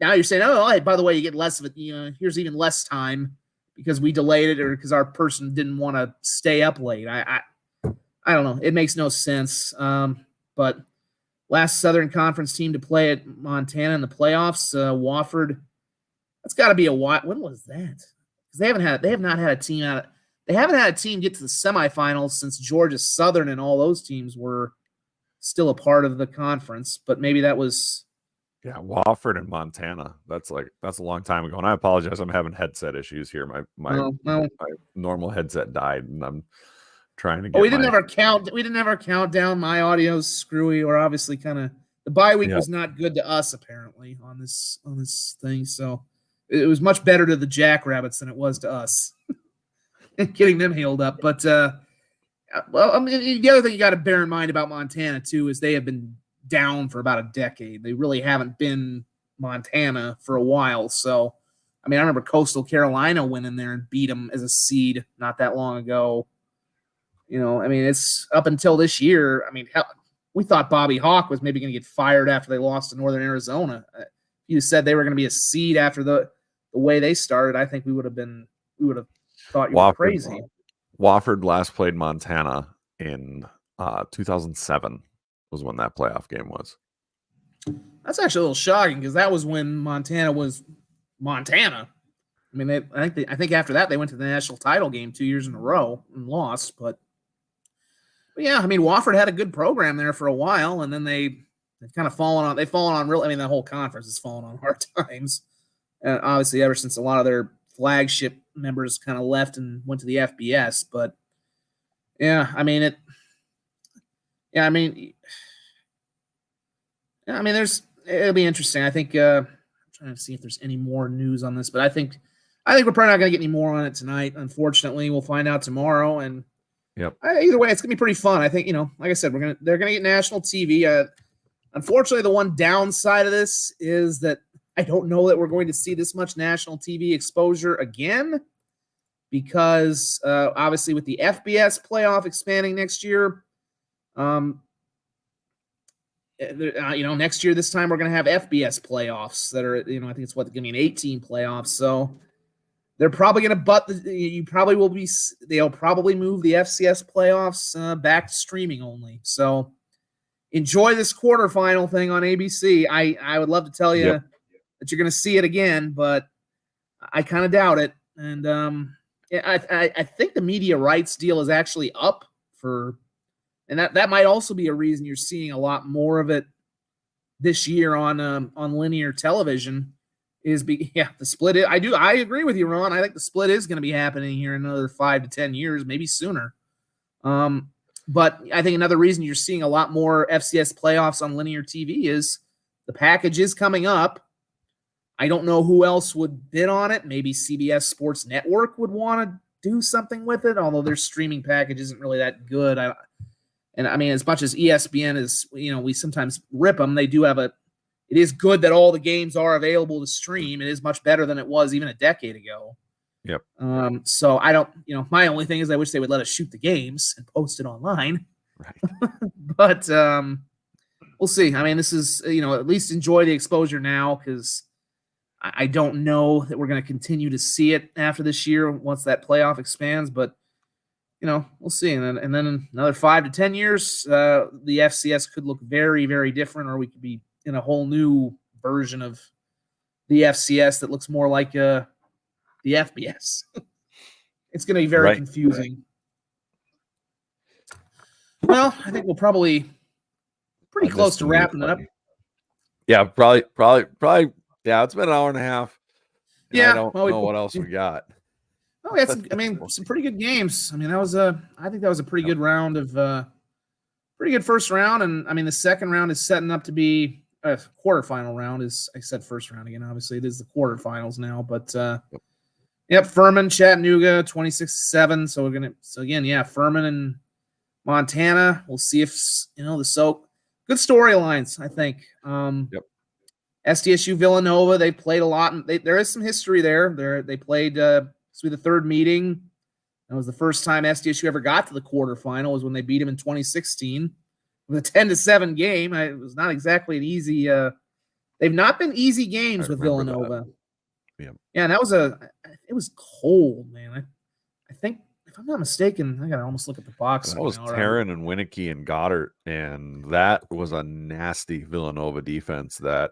Now you're saying, oh, hey, by the way, you get less of it. Here's even less time because we delayed it, or because our person didn't want to stay up late. I don't know. It makes no sense. But last Southern Conference team to play at Montana in the playoffs, Wofford. That's got to be a while. When was that? Because they have not had a team out. They haven't had a team get to the semifinals since Georgia Southern and all those teams were still a part of the conference. But maybe that was. Yeah, Wofford and Montana. That's a long time ago. And I apologize. I'm having headset issues here. My normal headset died, and I'm trying to get. We didn't ever count down. My audio's screwy, or obviously kind of the bye week was not good to us apparently on this thing. So it was much better to the Jackrabbits than it was to us, getting them healed up. But the other thing you got to bear in mind about Montana too is they have been down for about a decade. They really haven't been Montana for a while. So, I mean, I remember Coastal Carolina went in there and beat them as a seed not that long ago. It's up until this year. I mean, we thought Bobby Hawk was maybe going to get fired after they lost to Northern Arizona. You said they were going to be a seed after the way they started. I think we would have thought you were crazy. Wofford last played Montana in 2007. Was when that playoff game was. That's actually a little shocking, because that was when Montana was Montana. I mean, I think after that they went to the national title game 2 years in a row and lost. But yeah, I mean, Wofford had a good program there for a while, and then they've kind of fallen on. They've fallen on real. I mean, the whole conference has fallen on hard times. Obviously, ever since a lot of their flagship members kind of left and went to the FBS. But yeah, I mean it. Yeah, I mean, it'll be interesting. I think I'm trying to see if there's any more news on this, but I think we're probably not going to get any more on it tonight. Unfortunately, we'll find out tomorrow. And either way, it's going to be pretty fun. I think like I said, they're going to get national TV. Unfortunately, the one downside of this is that I don't know that we're going to see this much national TV exposure again, because obviously with the FBS playoff expanding next year. Next year, this time we're going to have FBS playoffs that are, I think it's going to be an 18 playoffs. So they're probably going to they'll probably move the FCS playoffs back to streaming only. So enjoy this quarterfinal thing on ABC. I would love to tell you that you're going to see it again, but I kind of doubt it. And I think the media rights deal is actually up and that might also be a reason you're seeing a lot more of it this year on linear television. The split. I agree with you, Ron. I think the split is going to be happening here in another 5 to 10 years, maybe sooner. But I think another reason you're seeing a lot more FCS playoffs on linear TV is the package is coming up. I don't know who else would bid on it. Maybe CBS Sports Network would want to do something with it, although their streaming package isn't really that good. As much as ESPN is, we sometimes rip them, they do have it is good that all the games are available to stream. It is much better than it was even a decade ago. Yep. So I don't, my only thing is I wish they would let us shoot the games and post it online. Right. But we'll see. This is, at least enjoy the exposure now, because I don't know that we're going to continue to see it after this year once that playoff expands, but we'll see. And then in another 5 to 10 years, the FCS could look very, very different, or we could be in a whole new version of the FCS that looks more like the FBS. It's going to be very confusing. Well, I think we'll probably pretty close to wrapping it up. Yeah, probably. Yeah, it's been an hour and a half. Yeah, I don't know what else we got. Oh, yeah, some pretty good games. I think that was a pretty good round of pretty good first round, and the second round is setting up to be a quarterfinal round. I said first round again. Obviously, it is the quarterfinals now, but Furman, Chattanooga, 26-7. So Furman and Montana. We'll see if good storylines, I think. SDSU Villanova, they played a lot, and there is some history there. They played the third meeting. That was the first time SDSU ever got to the quarterfinal, was when they beat them in 2016 with a 10-7 game. It was not exactly an easy. They've not been easy games with Villanova. That. Yeah, and it was cold, man. I think, if I'm not mistaken, I gotta almost look at the box. That was Taryn and Winicky and Goddard, and that was a nasty Villanova defense. I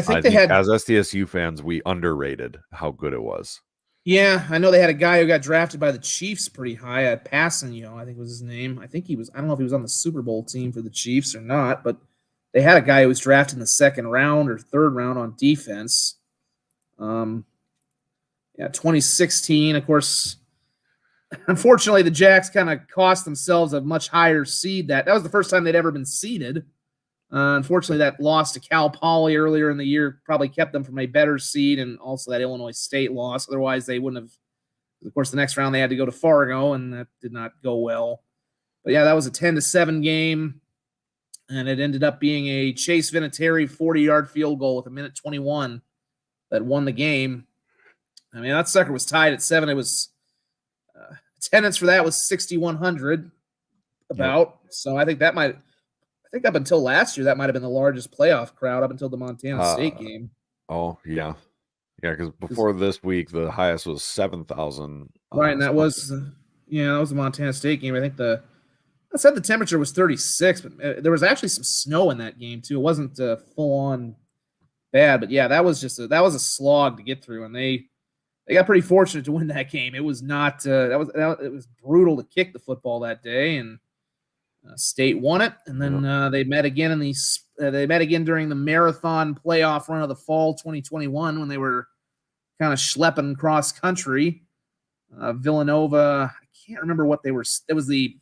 think as SDSU fans, we underrated how good it was. Yeah, I know they had a guy who got drafted by the Chiefs pretty high at Passanio, I think was his name. I don't know if he was on the Super Bowl team for the Chiefs or not, but they had a guy who was drafted in the second round or third round on defense. 2016, of course. Unfortunately, the Jacks kind of cost themselves a much higher seed. That was the first time they'd ever been seeded. Unfortunately, that loss to Cal Poly earlier in the year probably kept them from a better seed, and also that Illinois State loss. Otherwise, they wouldn't have. Of course, the next round they had to go to Fargo, and that did not go well. But yeah, that was a 10-7 game, and it ended up being a Chase Vinatieri 40-yard field goal with 1:21 that won the game. That sucker was tied at 7. It was attendance for that was 6,100 about. Yep. So I think up until last year, that might have been the largest playoff crowd up until the Montana State game. Oh, yeah. Yeah, because before this week, the highest was 7,000. Right, and that was the Montana State game. I think I said the temperature was 36, but there was actually some snow in that game, too. It wasn't full-on bad, but yeah, that was a slog to get through, and they got pretty fortunate to win that game. It was not it was brutal to kick the football that day, and State won it, and then they met again during the marathon playoff run of the fall 2021 when they were kind of schlepping cross country. Villanova, I can't remember what they were. They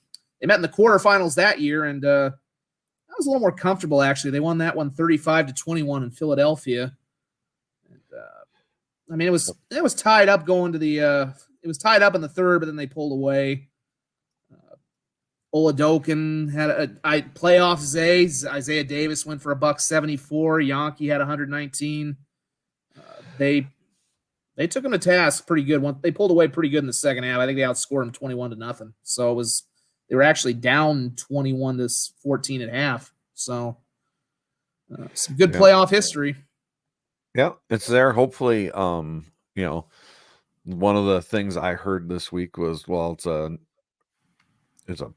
met in the quarterfinals that year, and that was a little more comfortable actually. They won that one 35-21 in Philadelphia. And, it was tied up going to the. It was tied up in the third, but then they pulled away. Oladokin had a playoff Zays. Isaiah Davis went for $174. Yankee had 119. They took him to task pretty good. They pulled away pretty good in the second half. I think they outscored him 21-0. So they were actually down 21-14 at half. So some good playoff history. Yeah, it's there. Hopefully, One of the things I heard this week was, well, it's a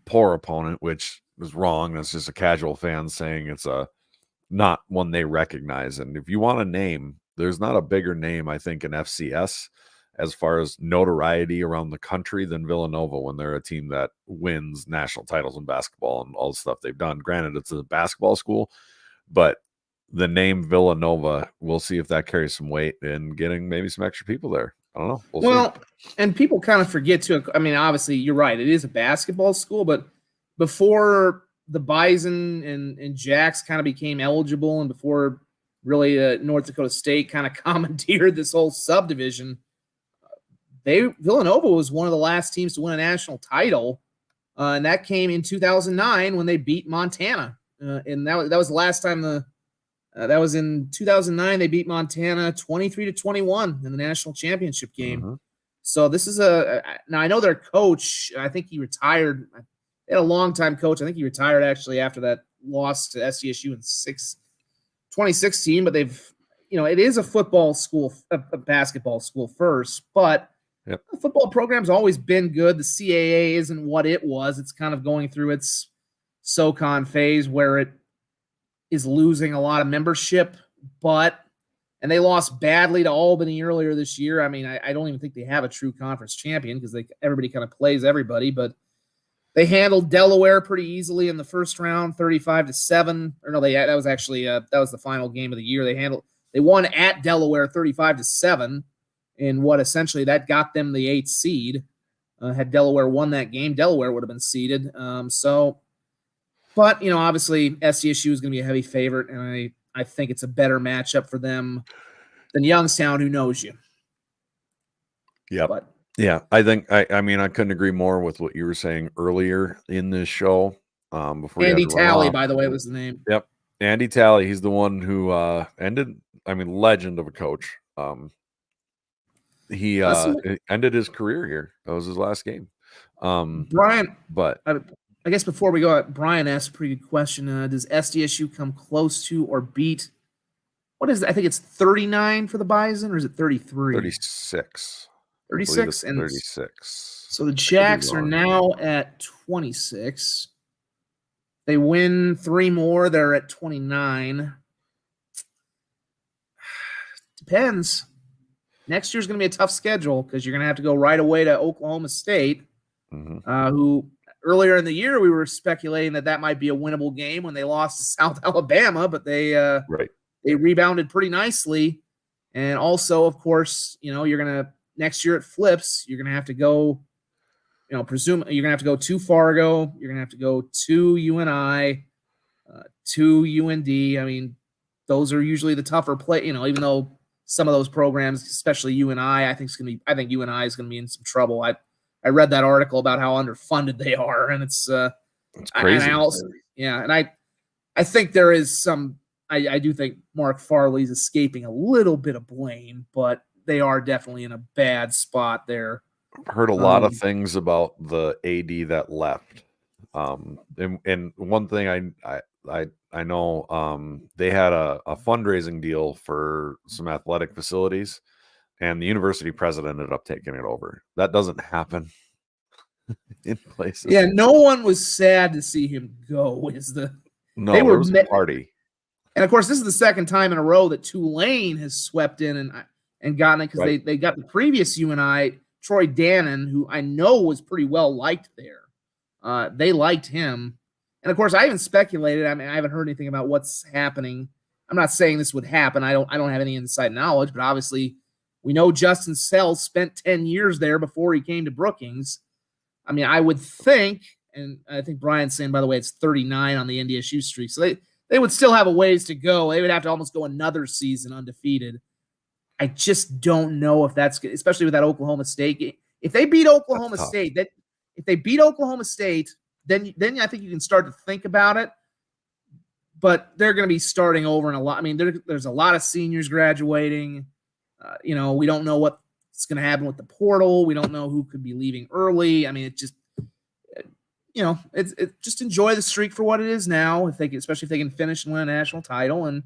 poor opponent, which is wrong. That's just a casual fan saying it's a not one they recognize. And if you want a name, there's not a bigger name, I think, in FCS as far as notoriety around the country than Villanova when they're a team that wins national titles in basketball and all the stuff they've done. Granted, it's a basketball school, but the name Villanova, we'll see if that carries some weight in getting maybe some extra people there. I don't know. Well, and people kind of forget too. I mean, obviously, you're right. It is a basketball school, but before the Bison and Jacks kind of became eligible, and before really North Dakota State kind of commandeered this whole subdivision, Villanova was one of the last teams to win a national title, and that came in 2009 when they beat Montana, and that was the last time that was in 2009. They beat Montana 23-21 in the national championship game. Mm-hmm. So this is now I know their coach. I think he retired. They had a long-time coach. I think he retired actually after that loss to SDSU in 2016. But they've, it is a football school, a basketball school first, but the football program's always been good. The CAA isn't what it was. It's kind of going through its SoCon phase where it is losing a lot of membership, and they lost badly to Albany earlier this year. I mean, I don't even think they have a true conference champion because everybody kind of plays everybody, but they handled Delaware pretty easily in the first round, 35-7. Or no, that was actually that was the final game of the year. They won at Delaware 35-7 in what essentially that got them the 8th seed. Had Delaware won that game, Delaware would have been seeded. But, obviously SDSU is going to be a heavy favorite, and I think it's a better matchup for them than Youngstown, who knows you. Yeah. Yeah, I think, I mean, I couldn't agree more with what you were saying earlier in this show. Before Andy Talley, by the way, was the name. Yep. Andy Talley. He's the one who legend of a coach. He ended his career here. That was his last game. Brian, but I guess before we go, Brian asked a pretty good question. Does SDSU come close to or beat? What is it? I think it's 39 for the Bison, or is it 33? 36. 36 and 36. So the Jacks are now at 26. They win 3 more. They're at 29. Depends. Next year's going to be a tough schedule because you're going to have to go right away to Oklahoma State, who earlier in the year we were speculating that might be a winnable game when they lost to South Alabama, but they rebounded pretty nicely. And also, of course, you're going to next year it flips. You're going to have to go, presumably you're going to have to go to Fargo. You're going to have to go to UNI, to UND. I mean, those are usually the tougher play. Even though some of those programs, especially UNI, I think UNI is going to be in some trouble. I read that article about how underfunded they are, and it's crazy. I think there is some. I do think Mark Farley's escaping a little bit of blame, but they are definitely in a bad spot there. I've heard a lot of things about the AD that left. And one thing I know they had a fundraising deal for some athletic facilities, and the university president ended up taking it over. That doesn't happen in places. Yeah, no one was sad to see him go. There was a party. And of course, this is the second time in a row that Tulane has swept in and gotten it because they got the previous UNI, Troy Dannon, who I know was pretty well liked there. They liked him. And of course, I even speculated. I mean, I haven't heard anything about what's happening. I'm not saying this would happen. I don't have any inside knowledge, but obviously we know Justin Sells spent 10 years there before he came to Brookings. I mean, I would think, and I think Brian's saying, by the way, it's 39 on the NDSU streak. So they would still have a ways to go. They would have to almost go another season undefeated. I just don't know if that's good, especially with that Oklahoma State game. If they beat Oklahoma State, then I think you can start to think about it. But they're going to be starting over in a lot. I mean, there's a lot of seniors graduating. We don't know what's going to happen with the portal. We don't know who could be leaving early. I mean, it just, just enjoy the streak for what it is now. Especially if they can finish and win a national title, and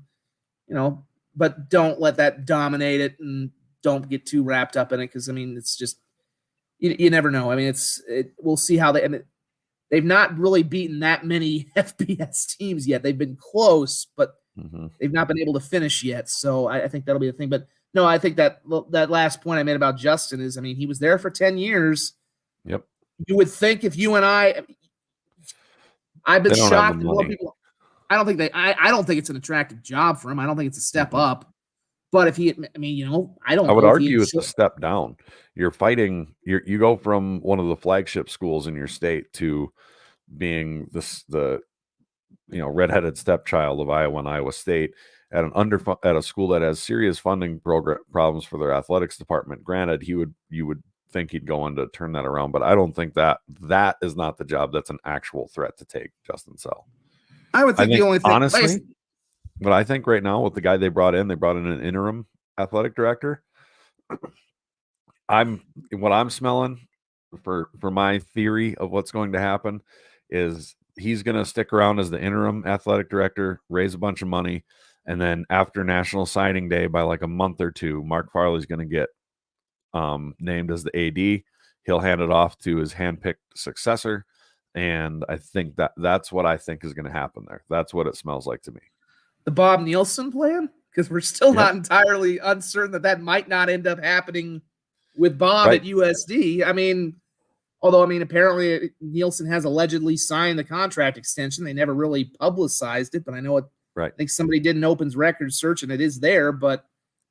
but don't let that dominate it and don't get too wrapped up in it because, I mean, it's just you never know. I mean, we'll see how they've not really beaten that many FBS teams yet. They've been close, but they've not been able to finish yet. So I think that'll be the thing. But no, I think that last point I made about Justin is, I mean, he was there for 10 years. Yep. You would think if you and I've been shocked at what people. I don't think it's an attractive job for him. I don't think it's a step up. But if he, I mean, I would argue it's a step down. You're fighting. You go from one of the flagship schools in your state to being the redheaded stepchild of Iowa and Iowa State at a school that has serious funding problems for their athletics department. Granted, you would think he'd go on to turn that around, but I don't think that is not the job that's an actual threat to take Justin Sell. I would think the only thing, honestly, but I think right now with the guy they brought in an interim athletic director. What I'm smelling for my theory of what's going to happen is he's going to stick around as the interim athletic director, raise a bunch of money, and then after National Signing Day, by like a month or two, Mark Farley's going to get named as the AD. He'll hand it off to his handpicked successor, and I think that's what I think is going to happen there. That's what it smells like to me. The Bob Nielsen plan, because we're still not entirely uncertain that might not end up happening with Bob at USD. I mean, apparently Nielsen has allegedly signed the contract extension. They never really publicized it, but I know it. Right. I think somebody did an opens record search, and it is there. But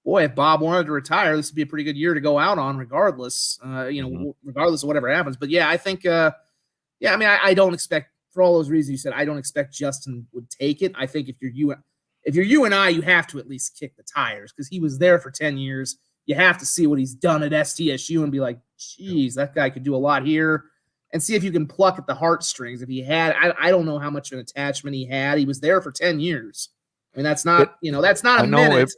boy, if Bob wanted to retire, this would be a pretty good year to go out on, regardless. Regardless of whatever happens. But yeah, I think. I don't expect, for all those reasons you said, I don't expect Justin would take it. I think if you're you and I, you have to at least kick the tires because he was there for 10 years. You have to see what he's done at SDSU and be like, geez, that guy could do a lot here, and see if you can pluck at the heartstrings. If he had, I don't know how much of an attachment he had. He was there for 10 years. I mean, that's not a minute.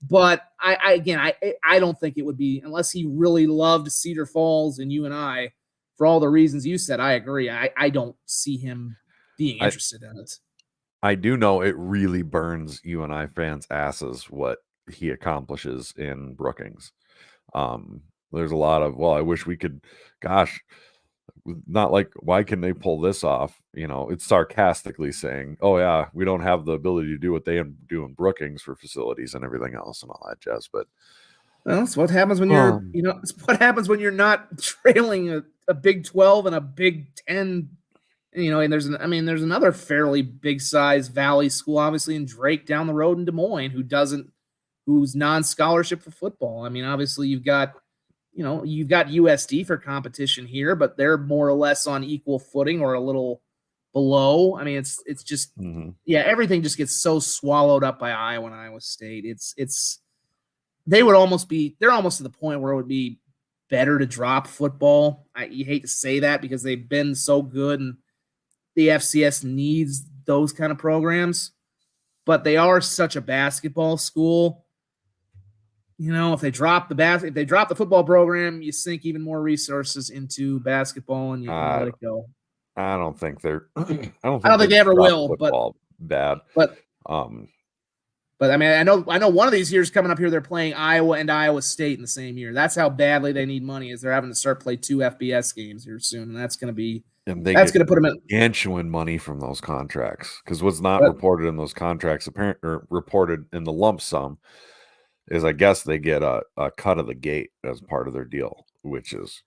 But I don't think it would be, unless he really loved Cedar Falls and UNI, for all the reasons you said. I agree. I don't see him being interested in it. I do know it really burns UNI fans' asses what he accomplishes in Brookings. There's a lot of, I wish we could, not like, why can they pull this off? It's sarcastically saying, oh yeah, we don't have the ability to do what they do in Brookings for facilities and everything else and all that jazz. But it's what happens when you're, it's what happens when you're not trailing a Big 12 and a Big 10. And there's another fairly big size Valley school, obviously, in Drake down the road in Des Moines, who's non-scholarship for football. I mean, obviously you've got USD for competition here, but they're more or less on equal footing or a little below. I mean, it's just, everything just gets so swallowed up by Iowa and Iowa State. They're almost to the point where it would be better to drop football. You hate to say that because they've been so good and the FCS needs those kind of programs, but they are such a basketball school. If they drop the football program, you sink even more resources into basketball and you let it go. I don't think they're. I don't think they ever will. But bad. But I mean, I know one of these years coming up here, they're playing Iowa and Iowa State in the same year. That's how badly they need money, is they're having to start play 2 FBS games here soon, and that's going to be. And that's going to put them in gargantuan money from those contracts, because what's not reported in those contracts, reported in the lump sum, is I guess they get a cut of the gate as part of their deal, which is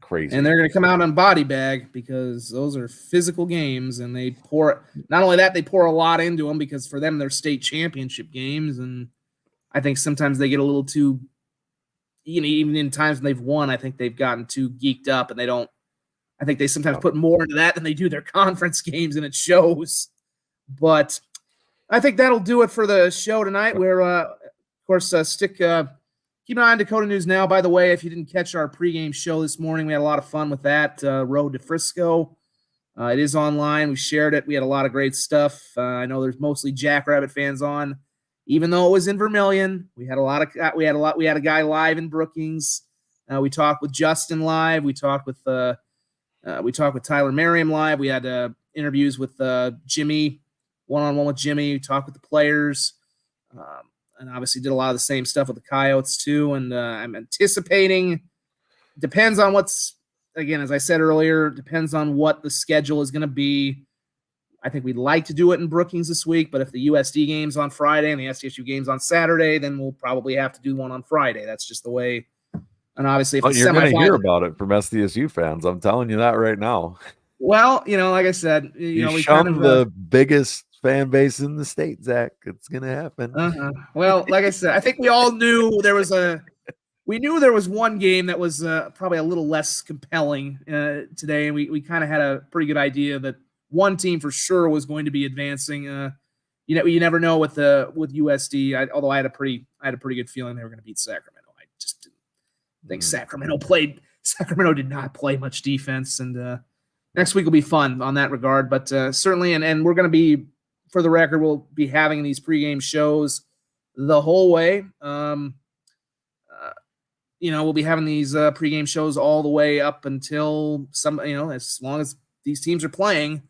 crazy. And they're going to come out on body bag because those are physical games, and they pour. Not only that, they pour a lot into them because for them they're state championship games, and I think sometimes they get a little too. Even in times when they've won, I think they've gotten too geeked up, and they don't. I think they sometimes put more into that than they do their conference games, and it shows. But I think that'll do it for the show tonight. Where, of course, keep an eye on Dakota News Now. By the way, if you didn't catch our pregame show this morning, we had a lot of fun with that. Road to Frisco. It is online. We shared it. We had a lot of great stuff. I know there's mostly Jackrabbit fans on, even though it was in Vermilion. We had a guy live in Brookings. We talked with Justin live. We talked with Tyler Merriam live. We had interviews with Jimmy, one-on-one with Jimmy. We talked with the players. and obviously did a lot of the same stuff with the Coyotes too. And I'm anticipating. Depends on what's, again, as I said earlier, depends on what the schedule is going to be. I think we'd like to do it in Brookings this week, but if the USD game's on Friday and the SDSU game's on Saturday, then we'll probably have to do one on Friday. That's just the way. And obviously, if you're going to hear about it from SDSU fans, I'm telling you that right now. Well, like I said, we the biggest fan base in the state, Zach. It's going to happen. Well, like I said, I think we all knew there was one game that was probably a little less compelling today, and we kind of had a pretty good idea that one team for sure was going to be advancing. You never know with USD. Although I had a pretty good feeling they were going to beat Sacramento. I just didn't think Sacramento did not play much defense, and next week will be fun on that regard. But certainly, and we're going to be, for the record, we'll be having these pregame shows the whole way. We'll be having these pregame shows all the way up until as long as these teams are playing.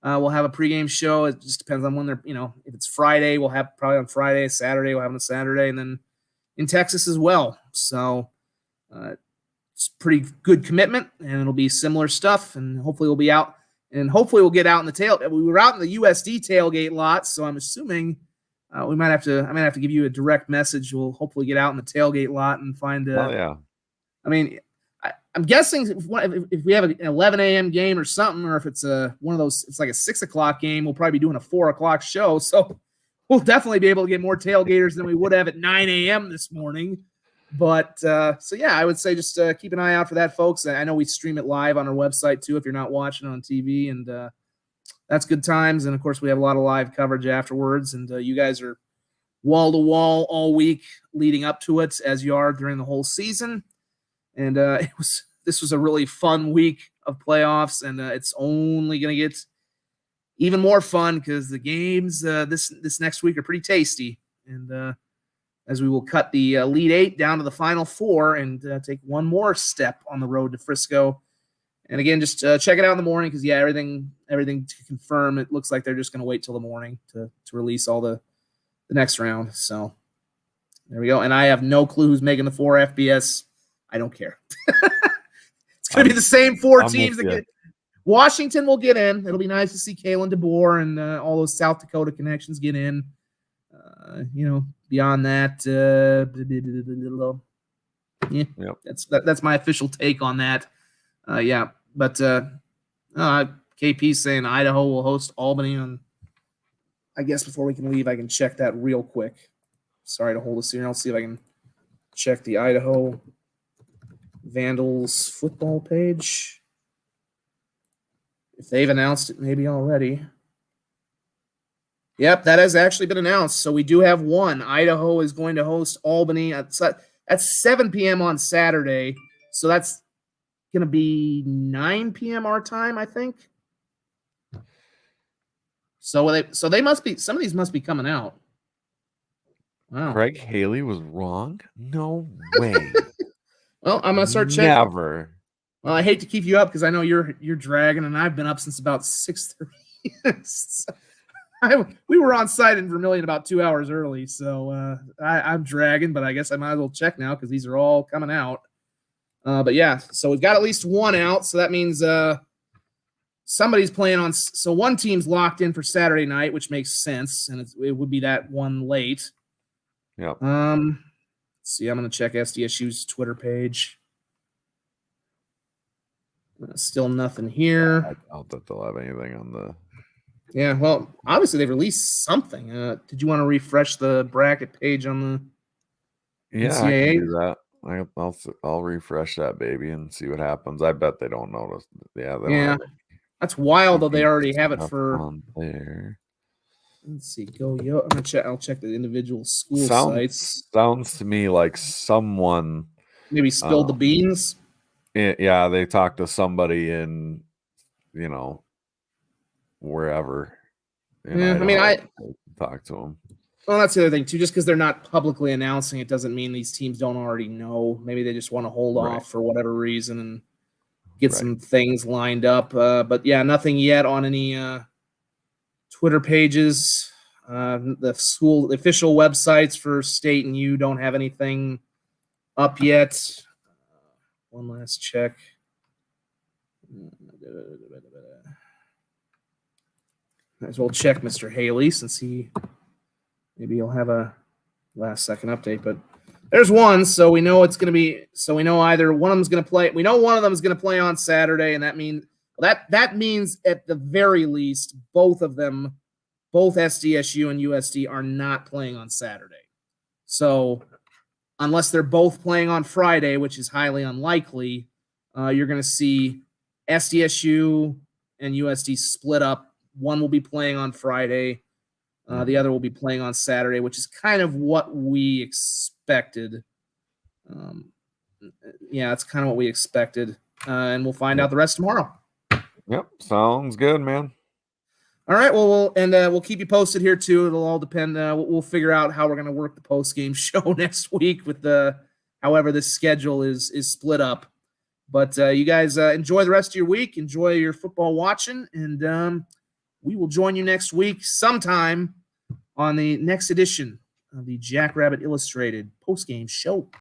We'll have a pregame show. It just depends on when they're, if it's Friday, we'll have probably on Friday. Saturday, we'll have on a Saturday, and then in Texas as well. So it's pretty good commitment, and it'll be similar stuff. And hopefully we'll be out, and hopefully we'll get out in the tail. We were out in the USD tailgate lot, so I'm assuming I might have to give you a direct message. We'll hopefully get out in the tailgate lot and find. Yeah. I mean, I'm guessing if we have an 11 a.m. game or something, or if it's one of those, it's like a 6 o'clock game, we'll probably be doing a 4 o'clock show. So we'll definitely be able to get more tailgaters than we would have at 9 a.m. this morning. But I would say just keep an eye out for that, folks. I know we stream it live on our website too if you're not watching it on TV, and that's good times. And of course, we have a lot of live coverage afterwards, and you guys are wall to wall all week leading up to it, as you are during the whole season. And this was a really fun week of playoffs, and it's only going to get even more fun because the games this next week are pretty tasty. And as we will cut the Elite Eight down to the Final Four and take one more step on the road to Frisco. And again, just check it out in the morning because everything to confirm. It looks like they're just going to wait till the morning to release all the next round. So there we go. And I have no clue who's making the 4 FBS. I don't care. It's going to be the same 4 teams that get. Washington will get in. It'll be nice to see Kalen DeBoer and all those South Dakota connections get in. Beyond that, that's my official take on that. But KP's saying Idaho will host Albany on. I guess before we can leave, I can check that real quick. Sorry to hold us here. I'll see if I can check the Idaho Vandals football page. If they've announced it maybe already. Yep, that has actually been announced. So we do have one. Idaho is going to host Albany at 7 p.m. on Saturday. So that's going to be 9 p.m. our time, I think. So they must be, some of these must be coming out. Wow. Craig Haley was wrong? No way. Well, I'm going to start checking. Never. Well, I hate to keep you up because I know you're dragging, and I've been up since about 6:30. So we were on site in Vermilion about 2 hours early, so I'm dragging, but I guess I might as well check now because these are all coming out. But yeah, so we've got at least one out, so that means somebody's playing on. So one team's locked in for Saturday night, which makes sense, and it would be that one late. Yep. Let's see, I'm going to check SDSU's Twitter page. Still nothing here. I doubt that they'll have anything on the. Yeah, well, obviously they've released something. Did you want to refresh the bracket page on the NCAA? I can do that. I'll refresh that baby and see what happens. I bet they don't notice. Yeah, that's wild though. They already have it for. On there. Let's see. I'll check the individual school sites. Sounds to me like someone maybe spilled the beans. Yeah, they talked to somebody in, wherever. I talk to them. Well, that's the other thing too. Just because they're not publicly announcing it doesn't mean these teams don't already know. Maybe they just want to hold off for whatever reason and get some things lined up. But yeah, nothing yet on any Twitter pages. The school official websites for state and U don't have anything up yet. One last check. Might as well check Mr. Haley since maybe he'll have a last second update, but there's one, so we know it's going to be. So we know either one of them's going to play. We know one of them is going to play on Saturday, and that means at the very least both of them, both SDSU and USD, are not playing on Saturday. So unless they're both playing on Friday, which is highly unlikely, you're going to see SDSU and USD split up. One will be playing on Friday. The other will be playing on Saturday, which is kind of what we expected. It's kind of what we expected. And we'll find out the rest tomorrow. Yep. Sounds good, man. All right. Well, we'll keep you posted here too. It'll all depend. We'll figure out how we're going to work the post-game show next week with however this schedule is split up. But you guys enjoy the rest of your week. Enjoy your football watching. And we will join you next week sometime on the next edition of the Jackrabbit Illustrated post-game show.